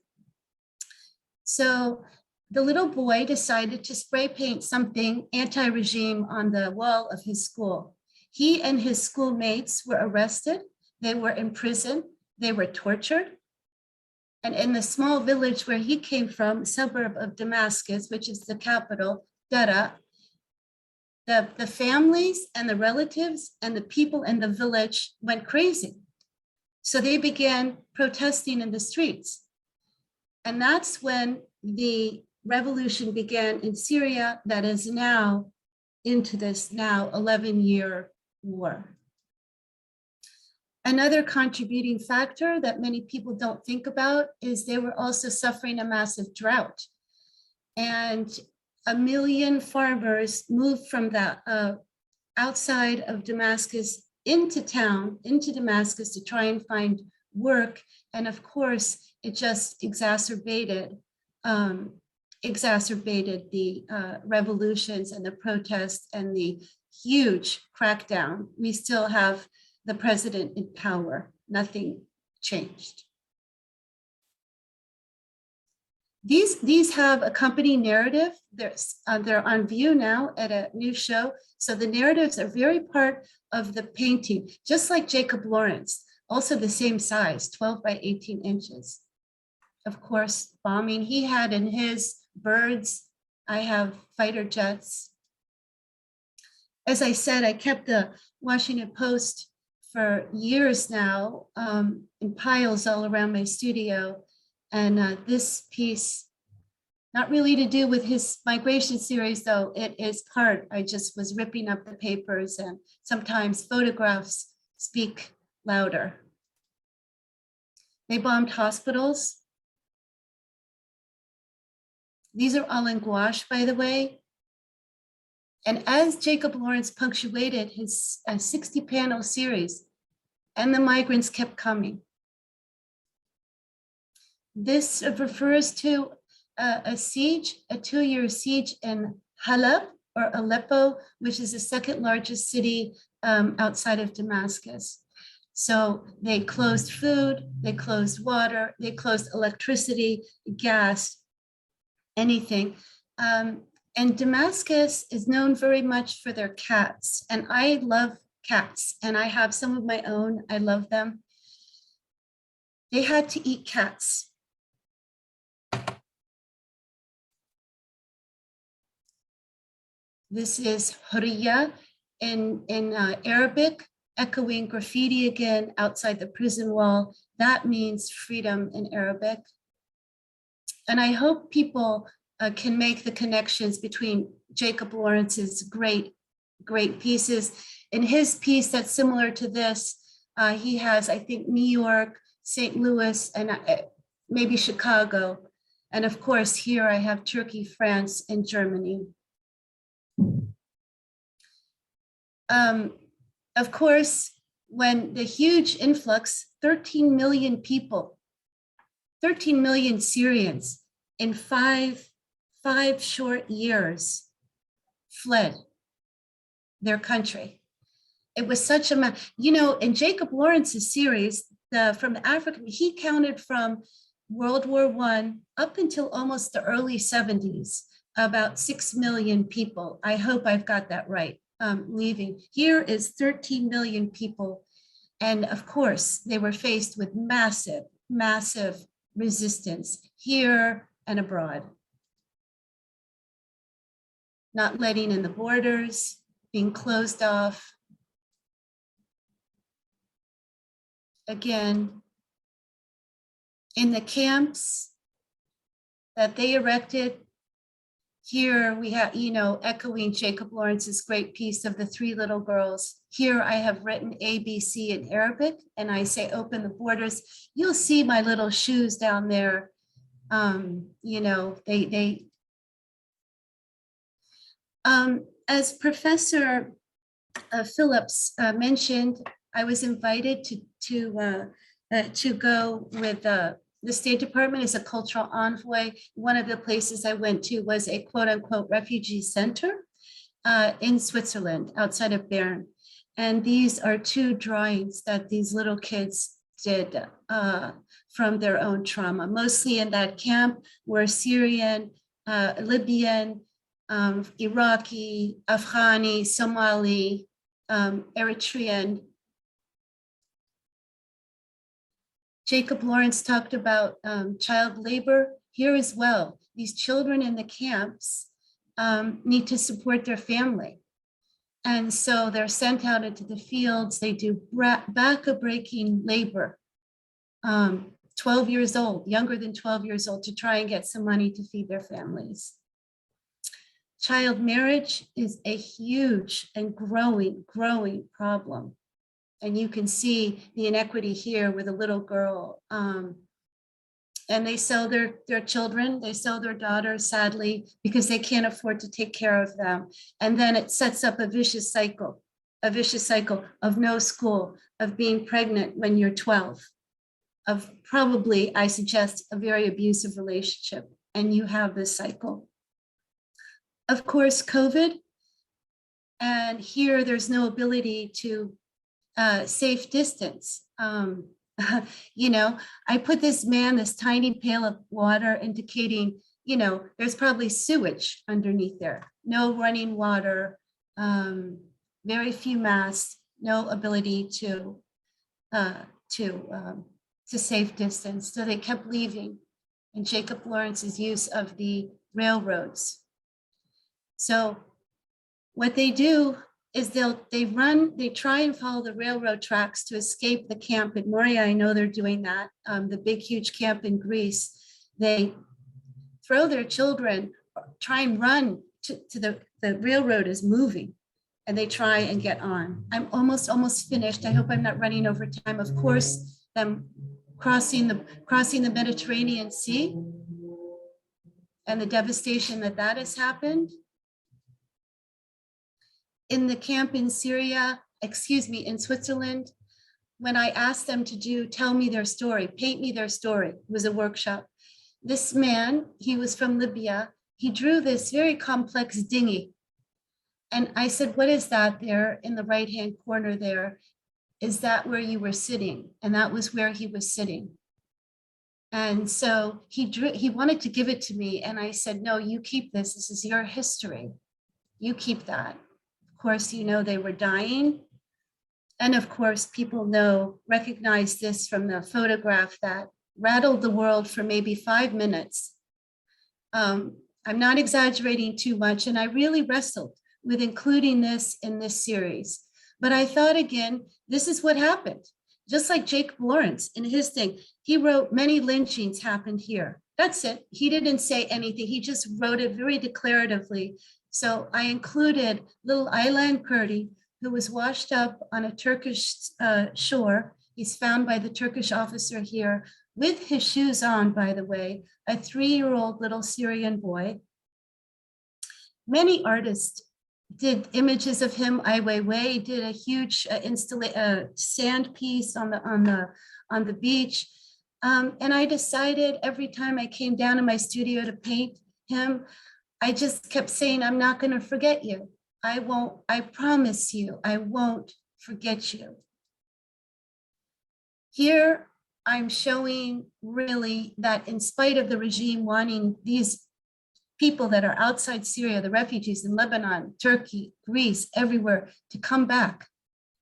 So the little boy decided to spray paint something anti-regime on the wall of his school. He and his schoolmates were arrested. They were imprisoned. They were tortured. And in the small village where he came from, suburb of Damascus, which is the capital, Dara, the families and the relatives and the people in the village went crazy. So they began protesting in the streets. And that's when the revolution began in Syria, that is now into this now 11-year war. Another contributing factor that many people don't think about is they were also suffering a massive drought. And 1 million farmers moved from the outside of Damascus into town, into Damascus, to try and find work. And of course, it just exacerbated the revolutions and the protests and the huge crackdown. We still have the president in power. Nothing changed. These have a company narrative. They're on view now at a new show. So the narratives are very part of the painting, just like Jacob Lawrence, also the same size, 12 by 18 inches. Of course, bombing. He had in his birds. I have fighter jets. As I said, I kept the Washington Post for years now in piles all around my studio. And this piece Not really to do with his migration series, though. It is part. I just was ripping up the papers, and sometimes photographs speak louder. They bombed hospitals. These are all in gouache, by the way. And as Jacob Lawrence punctuated his 60-panel series, and the migrants kept coming. This refers to a siege, a 2-year siege in Halab or Aleppo, which is the second largest city outside of Damascus. So they closed food, they closed water, they closed electricity, gas, anything. And Damascus is known very much for their cats. And I love cats, and I have some of my own. I love them. They had to eat cats. This is Hurriya in Arabic, echoing graffiti again outside the prison wall. That means freedom in Arabic. And I hope people can make the connections between Jacob Lawrence's great pieces. In his piece that's similar to this, he has, I think, New York, St. Louis, and maybe Chicago. And of course, here I have Turkey, France, and Germany. Of course, when the huge influx, 13 million people, 13 million Syrians in five short years fled their country. It was such a, in Jacob Lawrence's series, from the African, he counted from World War I up until almost the early 70s, about 6 million people. I hope I've got that right, leaving. Here is 13 million people. And of course, they were faced with massive, massive resistance here and abroad. Not letting in the borders, being closed off. Again, in the camps that they erected, here we have, echoing Jacob Lawrence's great piece of the 3 little girls. Here I have written ABC in Arabic, and I say, open the borders. You'll see my little shoes down there. As Professor Phillips mentioned, I was invited to go with the State Department as a cultural envoy. One of the places I went to was a quote unquote refugee center in Switzerland, outside of Bern. And these are 2 drawings that these little kids did from their own trauma, mostly in that camp were Syrian, Libyan, Iraqi, Afghani, Somali, Eritrean. Jacob Lawrence talked about child labor here as well. These children in the camps need to support their family. And so they're sent out into the fields. They do back-breaking labor, 12 years old, younger than 12 years old, to try and get some money to feed their families. Child marriage is a huge and growing problem. And you can see the inequity here with a little girl. And they sell their children, they sell their daughters, sadly, because they can't afford to take care of them. And then it sets up a vicious cycle of no school, of being pregnant when you're 12, of probably, I suggest, a very abusive relationship. And you have this cycle. Of course, COVID. And here there's no ability to safe distance. I put this tiny pail of water indicating, there's probably sewage underneath there. No running water, very few masks, no ability to safe distance. So they kept leaving. And Jacob Lawrence's use of the railroads. So what they do is they try and follow the railroad tracks to escape the camp in Moria. I know they're doing that. The big, huge camp in Greece. They throw their children, try and run to the railroad is moving, and they try and get on. I'm almost finished. I hope I'm not running over time. Of course, them crossing the Mediterranean Sea and the devastation that has happened. In the camp in Syria, in Switzerland, when I asked them to tell me their story, paint me their story, it was a workshop. This man, he was from Libya, he drew this very complex dinghy. And I said, what is that there in the right-hand corner there? Is that where you were sitting? And that was where he was sitting. And so he wanted to give it to me. And I said, no, you keep this. This is your history. You keep that. Of course, you know, they were dying. And of course, people recognize this from the photograph that rattled the world for maybe 5 minutes. I'm not exaggerating too much. And I really wrestled with including this in this series. But I thought again, this is what happened. Just like Jacob Lawrence in his thing, he wrote many lynchings happened here. That's it. He didn't say anything. He just wrote it very declaratively. So I included little Aylan Kurdi, who was washed up on a Turkish shore. He's found by the Turkish officer here with his shoes on, by the way, a 3-year-old little Syrian boy. Many artists did images of him. Ai Weiwei did a huge sand piece on the beach. And I decided every time I came down to my studio to paint him, I just kept saying, I'm not going to forget you. I promise you, I won't forget you. Here, I'm showing really that in spite of the regime wanting these people that are outside Syria, the refugees in Lebanon, Turkey, Greece, everywhere, to come back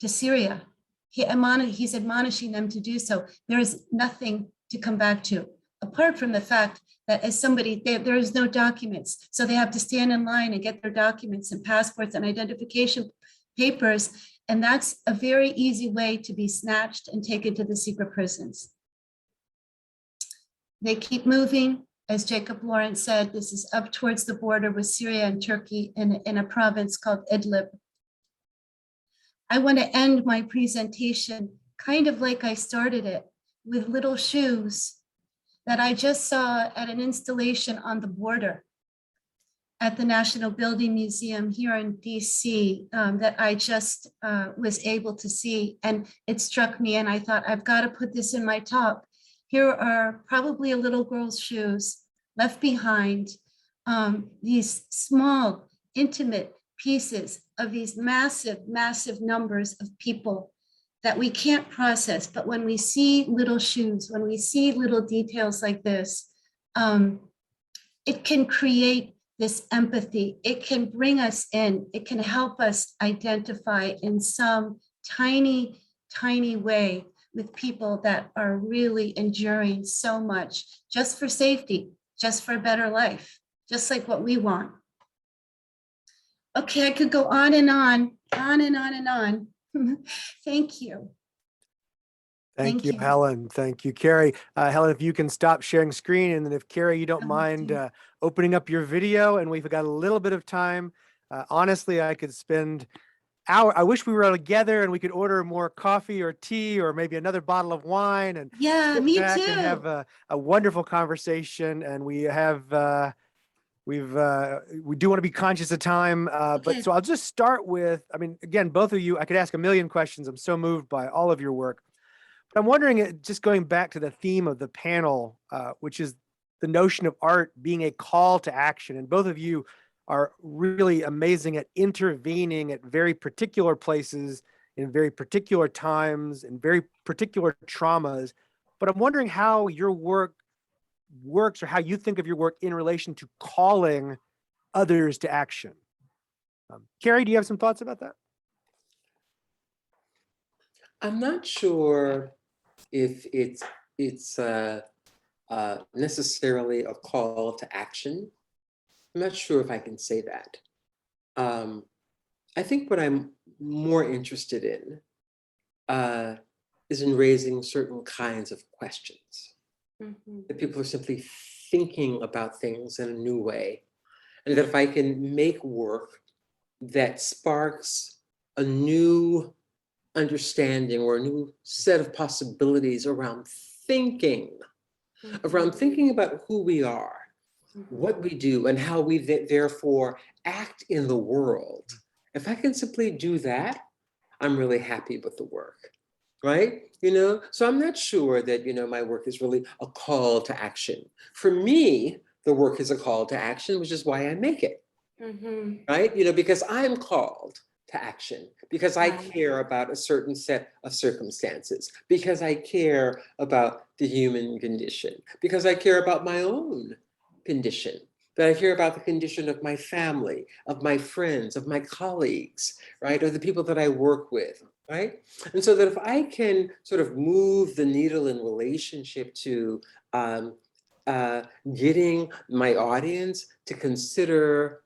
to Syria, he's admonishing them to do so. There is nothing to come back to, apart from the fact that as somebody, there is no documents. So they have to stand in line and get their documents and passports and identification papers. And that's a very easy way to be snatched and taken to the secret prisons. They keep moving. As Jacob Lawrence said, this is up towards the border with Syria and Turkey in a province called Idlib. I want to end my presentation kind of like I started it, with little shoes that I just saw at an installation on the border at the National Building Museum here in DC that I just was able to see. And it struck me and I thought, I've got to put this in my talk. Here are probably a little girl's shoes left behind, these small, intimate pieces of these massive, massive numbers of people that we can't process. But when we see little shoes, when we see little details like this, it can create this empathy. It can bring us in. It can help us identify in some tiny, tiny way with people that are really enduring so much just for safety, just for a better life, just like what we want. Okay, I could go on and on and on and on. Thank you. Thank you, Helen. Thank you, Carrie. Helen, if you can stop sharing screen, and then if Carrie, you don't mind opening up your video, and we've got a little bit of time. Honestly, I could spend hours. I wish we were together and we could order more coffee or tea or maybe another bottle of wine and me back too. and have a wonderful conversation. And we have we do want to be conscious of time, but so I'll just start with, I mean, again, both of you, I could ask a million questions. I'm so moved by all of your work. But I'm wondering, just going back to the theme of the panel, which is the notion of art being a call to action. And both of you are really amazing at intervening at very particular places, in very particular times, in very particular traumas. But I'm wondering how your work works, or how you think of your work in relation to calling others to action. Carrie, do you have some thoughts about that? I'm not sure if it's necessarily a call to action. I'm not sure if I can say that. I think what I'm more interested in is in raising certain kinds of questions that people are simply thinking about things in a new way. And that if I can make work that sparks a new understanding or a new set of possibilities around thinking about who we are, what we do, and how we therefore act in the world. If I can simply do that, I'm really happy with the work, right? So I'm not sure that, my work is really a call to action. For me, the work is a call to action, which is why I make it, right? Because I'm called to action, because I care about a certain set of circumstances, because I care about the human condition, because I care about my own condition, that I care about the condition of my family, of my friends, of my colleagues, right? Or the people that I work with, right? And so that if I can sort of move the needle in relationship to getting my audience to consider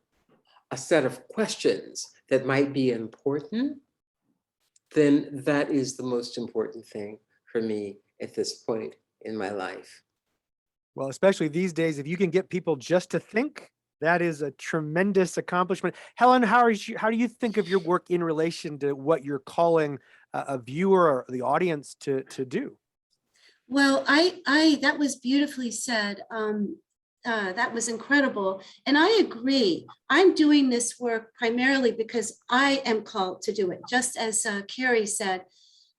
a set of questions that might be important, then that is the most important thing for me at this point in my life. Well, especially these days, if you can get people just to think, that is a tremendous accomplishment. Helen, how do you think of your work in relation to what you're calling a viewer or the audience to do? Well, that was beautifully said. That was incredible. And I agree. I'm doing this work primarily because I am called to do it, just as Carrie said.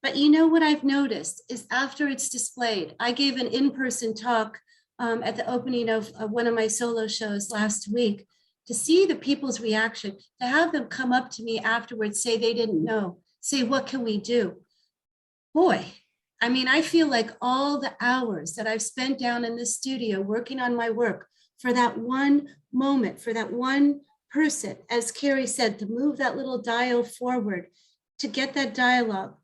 But you know what I've noticed is after it's displayed, I gave an in-person talk at the opening of one of my solo shows last week, to see the people's reaction, to have them come up to me afterwards, say they didn't know, say, what can we do? Boy, I mean, I feel like all the hours that I've spent down in this studio working on my work for that one moment, for that one person, as Carrie said, to move that little dial forward, to get that dialogue,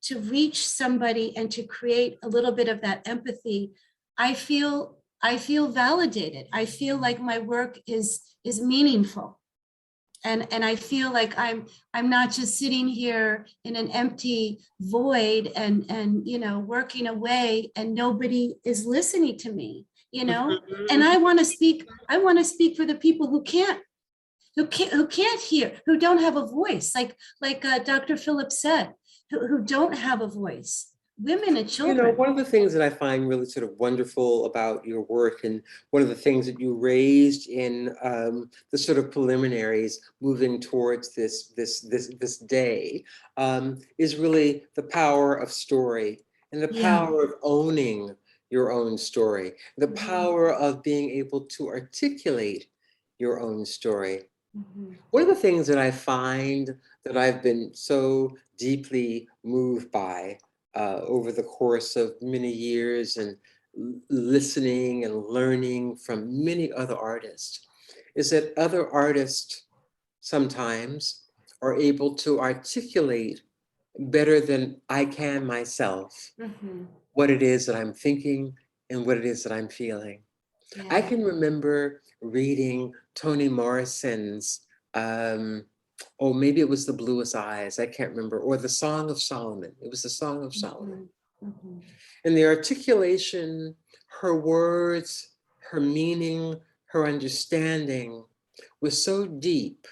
to reach somebody and to create a little bit of that empathy, I feel validated. I feel like my work is meaningful. And I feel like I'm not just sitting here in an empty void and working away and nobody is listening to me, and I want to speak for the people who can't hear, who don't have a voice, like Dr. Phillips said, who don't have a voice. Women and children. One of the things that I find really sort of wonderful about your work, and one of the things that you raised in the sort of preliminaries moving towards this day, is really the power of story and the power of owning your own story, the power of being able to articulate your own story. One of the things that I find that I've been so deeply moved by over the course of many years and listening and learning from many other artists is that other artists sometimes are able to articulate better than I can myself what it is that I'm thinking and what it is that I'm feeling. I can remember reading Toni Morrison's maybe it was The Bluest Eyes, I can't remember, or The Song of Solomon. It was The Song of Solomon. And the articulation, her words, her meaning, her understanding was so deep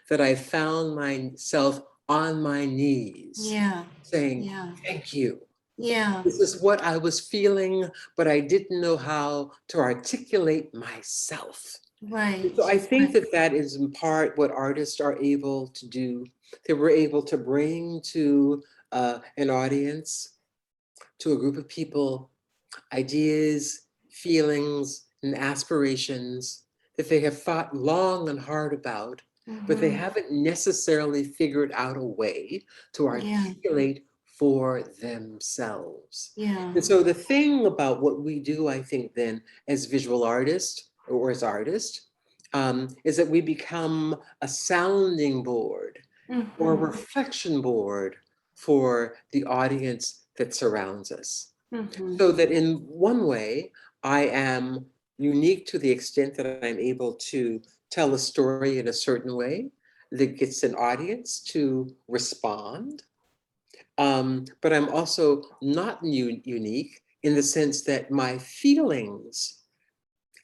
that I found myself on my knees saying, thank you. This is what I was feeling, but I didn't know how to articulate myself. Right. So I think that is in part what artists are able to do. They were able to bring to an audience, to a group of people, ideas, feelings, and aspirations that they have thought long and hard about, but they haven't necessarily figured out a way to articulate for themselves. And so the thing about what we do, I think, then, as visual artists or as artists, is that we become a sounding board or a reflection board for the audience that surrounds us. So that in one way, I am unique to the extent that I'm able to tell a story in a certain way that gets an audience to respond. But I'm also not unique in the sense that my feelings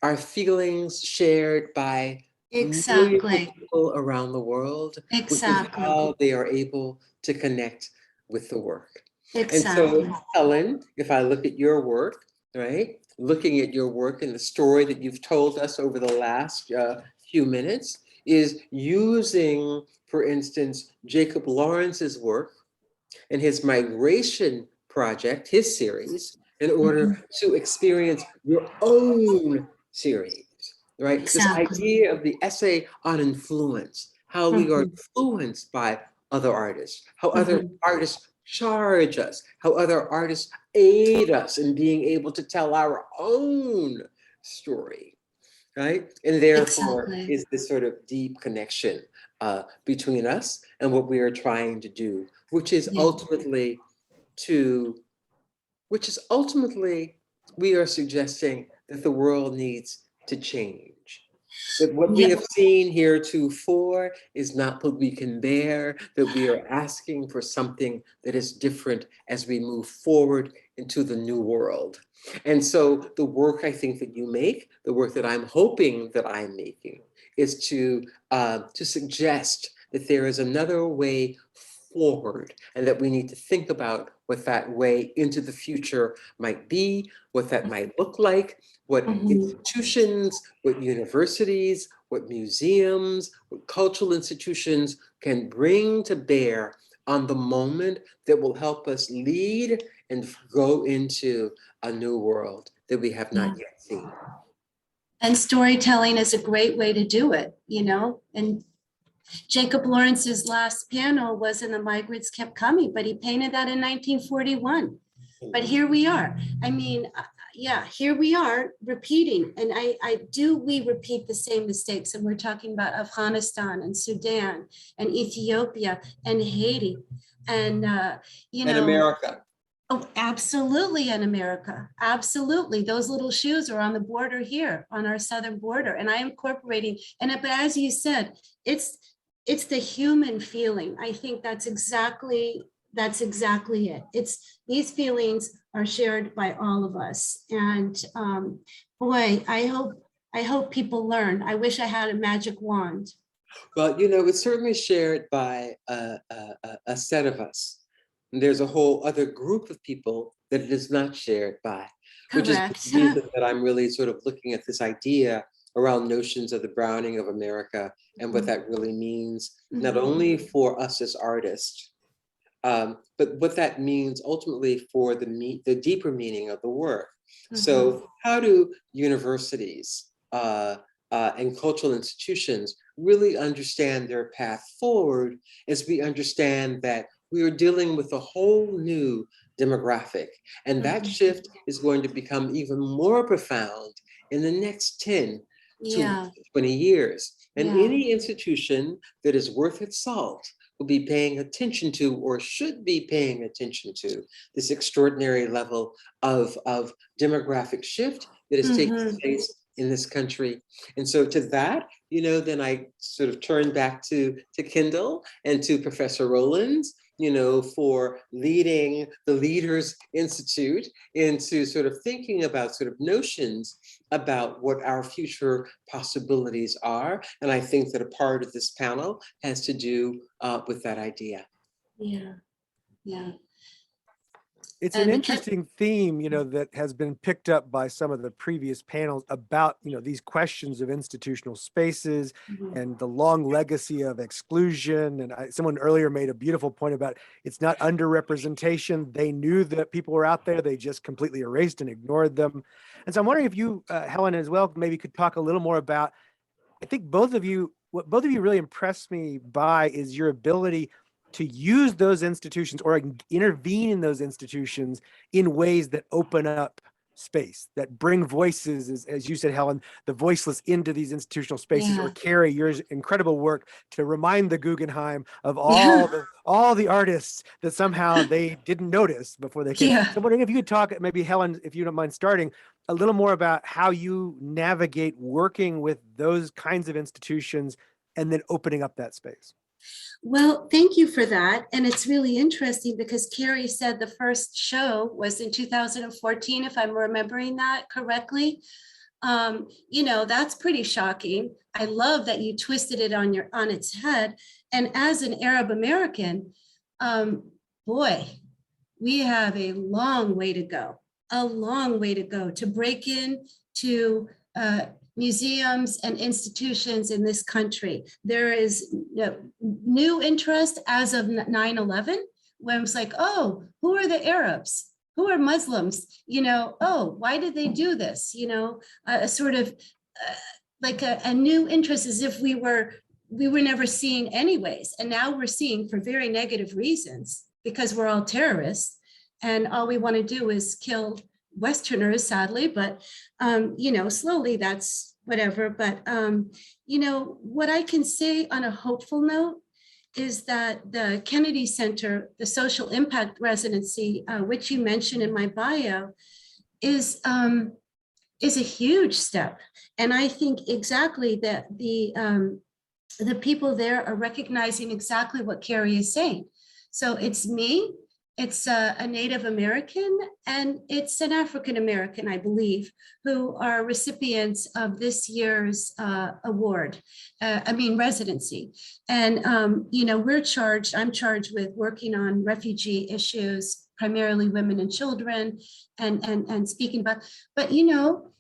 are feelings shared by millions of Exactly. people around the world, which is Exactly. how they are able to connect with the work. And so, Exactly. Helen, if I look at your work, right, looking at your work and the story that you've told us over the last few minutes, is using, for instance, Jacob Lawrence's work and his migration project, his series, in order to experience your own series, right? This Exactly. idea of the essay on influence, how we are Mhm, influenced by other artists, how other mhm, artists charge us, how other artists aid us in being able to tell our own story, right? And therefore exactly. is this sort of deep connection between us and what we are trying to do, which is Yeah. ultimately to, which is ultimately, we are suggesting that the world needs to change. That what we Yeah. have seen heretofore is not what we can bear, that we are asking for something that is different as we move forward into the new world. And so the work I think that you make, the work that I'm hoping that I'm making, is to suggest that there is another way forward and that we need to think about what that way into the future might be, what that might look like, what Mhm. institutions, what universities, what museums, what cultural institutions can bring to bear on the moment that will help us lead and go into a new world that we have Yeah. not yet seen. And storytelling is a great way to do it, you know? And Jacob Lawrence's last panel was in The Migrants Kept Coming, but he painted that in 1941. But here we are. I mean, yeah, here we are repeating. And we repeat the same mistakes. And we're talking about Afghanistan and Sudan and Ethiopia and Haiti. And, you And know, America. oh, absolutely in America. Absolutely. Those little shoes are on the border here, on our southern border. And I am incorporating, but as you said, it's the human feeling. I think that's exactly it. It's these feelings are shared by all of us. And boy, I hope people learn. I wish I had a magic wand. Well, you know, it's certainly shared by a set of us. And there's a whole other group of people that it is not shared by, which is the Correct. reason that I'm really sort of looking at this idea around notions of the Browning of America and what that really means, not Mhm. only for us as artists, but what that means ultimately for the deeper meaning of the work. Mhm. So how do universities and cultural institutions really understand their path forward as we understand that we are dealing with a whole new demographic, and that Mhm. shift is going to become even more profound in the next 10 to Yeah, 20 years. And yeah. any institution that is worth its salt will be paying attention to, or should be paying attention to, this extraordinary level of demographic shift that is taking Mhm. place in this country. And so to that, you know, then I sort of turn back to Kendall and to Professor Rowlands, you know, for leading the Leaders Institute into sort of thinking about sort of notions about what our future possibilities are. And I think that a part of this panel has to do with that idea. Yeah, yeah. It's an And interesting theme, you know, that has been picked up by some of the previous panels about, you know, these questions of institutional spaces Mhm. and the long legacy of exclusion. And someone earlier made a beautiful point about it's not underrepresentation. They knew that people were out there. They just completely erased and ignored them. And so I'm wondering if you, Helen, as well, maybe could talk a little more about, I think what both of you really impressed me by is your ability to use those institutions or intervene in those institutions in ways that open up space, that bring voices, as you said, Helen, the voiceless into these institutional spaces, or Yeah, Carrie, your incredible work to remind the Guggenheim of yeah, all the artists that somehow they didn't notice before they came. So yeah. I'm wondering if you could talk, maybe Helen, if you don't mind starting, a little more about how you navigate working with those kinds of institutions and then opening up that space. Well, thank you for that. And it's really interesting because Carrie said the first show was in 2014, if I'm remembering that correctly. You know, that's pretty shocking. I love that you twisted it on its head. And as an Arab American, boy, we have a long way to go, to break in to museums and institutions in this country. There is new interest as of 9/11, when it was like, oh, who are the Arabs? Who are Muslims? You know, oh, why did they do this? You know, a sort of like a new interest, as if we were never seeing anyways. And now we're seeing for very negative reasons, because we're all terrorists and all we want to do is kill Westerners, sadly. But, you know, slowly that's whatever. But, you know, what I can say on a hopeful note is that the Kennedy Center, the social impact residency, which you mentioned in my bio, is a huge step. And I think exactly that the people there are recognizing exactly what Carrie is saying. So it's me, it's a Native American, and it's an African American, I believe, who are recipients of this year's award, residency. And, you know, I'm charged with working on refugee issues, primarily women and children, and speaking about, but, you know,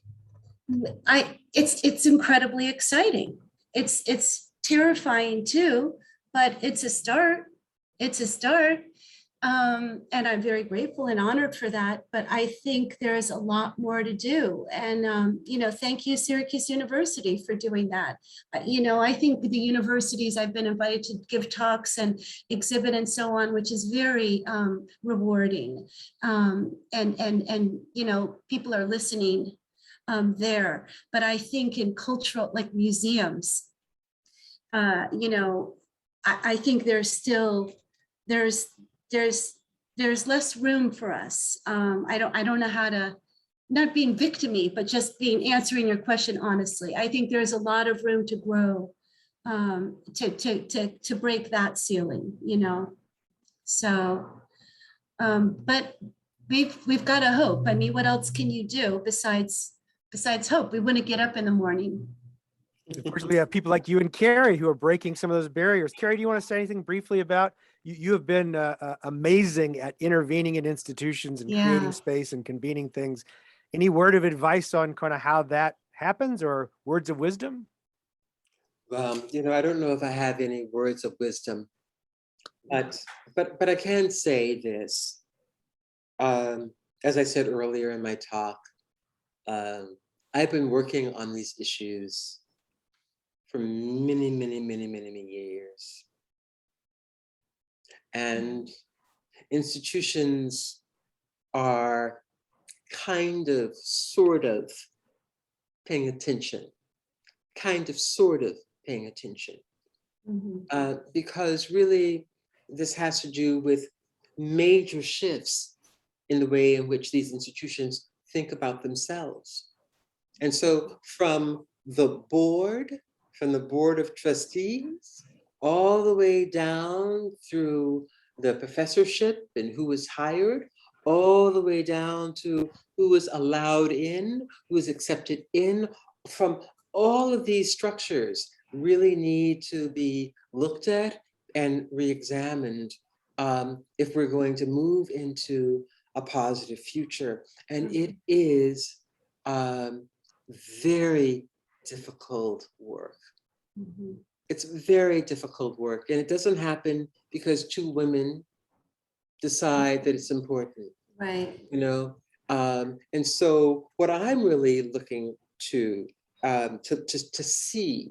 it's incredibly exciting. It's terrifying too, but it's a start. And I'm very grateful and honored for that, but I think there's a lot more to do. And, you know, thank you, Syracuse University, for doing that. You know, I think the universities, I've been invited to give talks and exhibit and so on, which is very rewarding. And, you know, people are listening there. But I think in cultural, like museums, you know, I think there's less room for us. I don't know how to, not being victim-y, but just answering your question honestly. I think there's a lot of room to grow, to break that ceiling, you know. So, but we've got to hope. I mean, what else can you do besides hope? We wouldn't get up in the morning. Unfortunately, we have people like you and Carrie who are breaking some of those barriers. Carrie, do you want to say anything briefly about, you have been amazing at intervening in institutions and creating space and convening things. Any word of advice on kind of how that happens, or words of wisdom? You know, I don't know if I have any words of wisdom, but I can say this. As I said earlier in my talk, I've been working on these issues for many years. And institutions are kind of, sort of paying attention, because really this has to do with major shifts in the way in which these institutions think about themselves. And so from the board of trustees, all the way down through the professorship and who was hired, all the way down to who was allowed in, who was accepted in, from all of these structures really need to be looked at and re-examined if we're going to move into a positive future. And it is very difficult work. It's very difficult work, and it doesn't happen because two women decide that it's important. Right. You know, and so what I'm really looking to see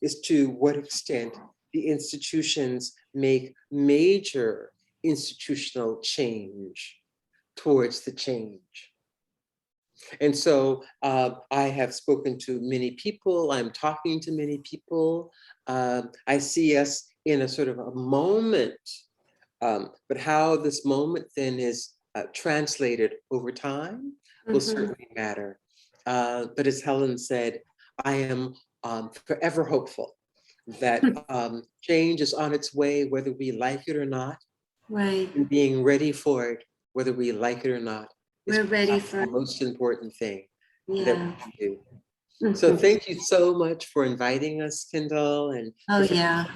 is to what extent the institutions make major institutional change towards the change. And so I have spoken to many people, I'm talking to many people. I see us in a sort of a moment, but how this moment then is translated over time will certainly matter. But as Helen said, I am forever hopeful that change is on its way, whether we like it or not. Right. And being ready for it, whether we like it or not, is We're ready for the most important thing. that Yeah. we do. So Mhm. thank you so much for inviting us, Kendall, and Oh, yeah.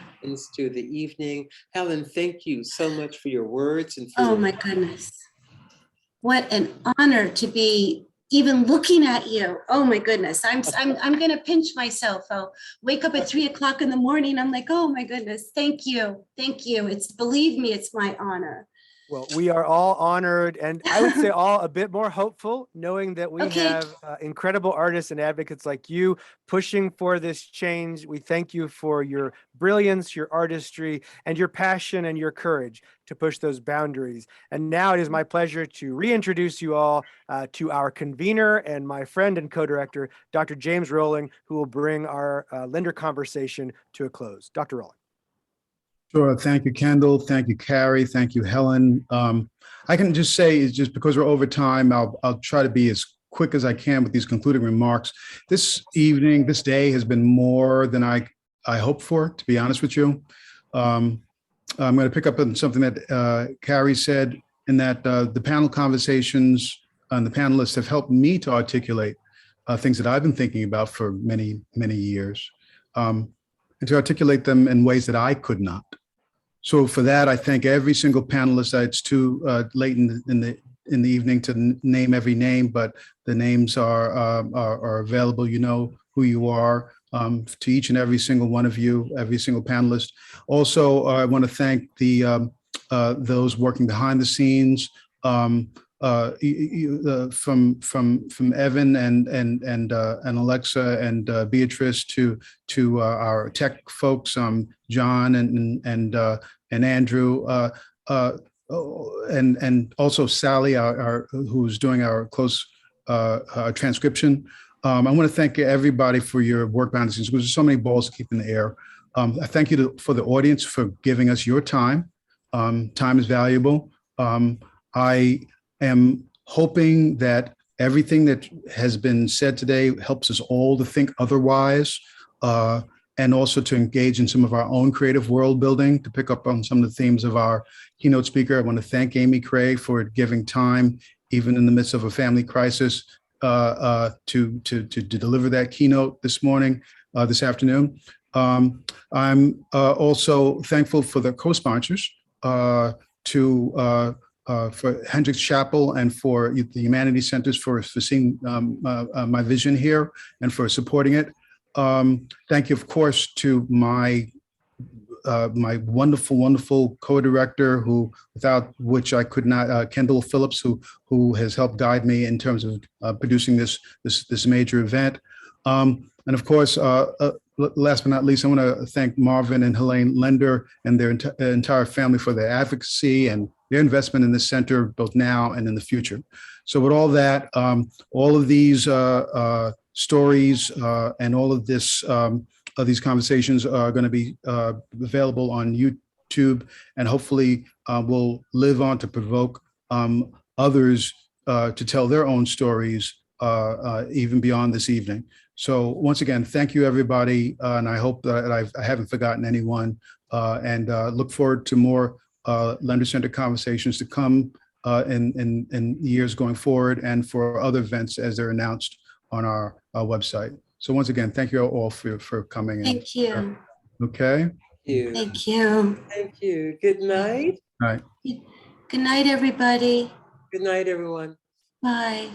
to the evening. Helen, thank you so much for your words and for Oh, your my goodness. What an honor to be even looking at you. Oh my goodness. I'm gonna pinch myself. I'll wake up at 3 o'clock in the morning. I'm like, oh my goodness, thank you. Thank you. Believe me, it's my honor. Well, we are all honored, and I would say all a bit more hopeful, knowing that we Okay. have incredible artists and advocates like you pushing for this change. We thank you for your brilliance, your artistry, and your passion and your courage to push those boundaries. And now it is my pleasure to reintroduce you all to our convener and my friend and co-director, Dr. James Rowling, who will bring our lender conversation to a close. Dr. Rowling. Sure. Thank you, Kendall. Thank you, Carrie. Thank you, Helen. I can just say, it's just because we're over time, I'll try to be as quick as I can with these concluding remarks. This evening, this day has been more than I hoped for, to be honest with you. I'm going to pick up on something that Carrie said, in that the panel conversations and the panelists have helped me to articulate things that I've been thinking about for many, many years, and to articulate them in ways that I could not. So for that, I thank every single panelist. It's too late in the evening to name every name, but the names are available. You know who you are. To each and every single one of you, every single panelist. Also, I want to thank those working behind the scenes. From Evan and Alexa and Beatrice to our tech folks, John and Andrew, and also Sally, who's doing our close transcription. I want to thank everybody for your work behind the scenes, because there's so many balls to keep in the air. I thank you for the audience for giving us your time. Time is valuable. I am hoping that everything that has been said today helps us all to think otherwise, and also to engage in some of our own creative world building. To pick up on some of the themes of our keynote speaker, I want to thank Amy Craig for giving time, even in the midst of a family crisis, to deliver that keynote this morning, this afternoon. I'm also thankful for the co-sponsors, for Hendricks Chapel and for the Humanities Centers for seeing my vision here and for supporting it. Thank you, of course, to my wonderful co-director, without which I could not, Kendall Phillips, who has helped guide me in terms of producing this major event. And of course, last but not least, I want to thank Marvin and Helene Lender and their entire family for their advocacy and their investment in this center, both now and in the future. So with all that, all of these stories and all of these conversations are going to be available on YouTube, and hopefully will live on to provoke others to tell their own stories even beyond this evening. So once again, thank you, everybody. And I hope that I haven't forgotten anyone, and look forward to more Lender Center conversations to come in years going forward, and for other events as they're announced on our website. So once again, thank you all for coming in. Thank you. Okay. Thank you. Thank you. Good night. All right. Good night, everybody. Good night, everyone. Bye.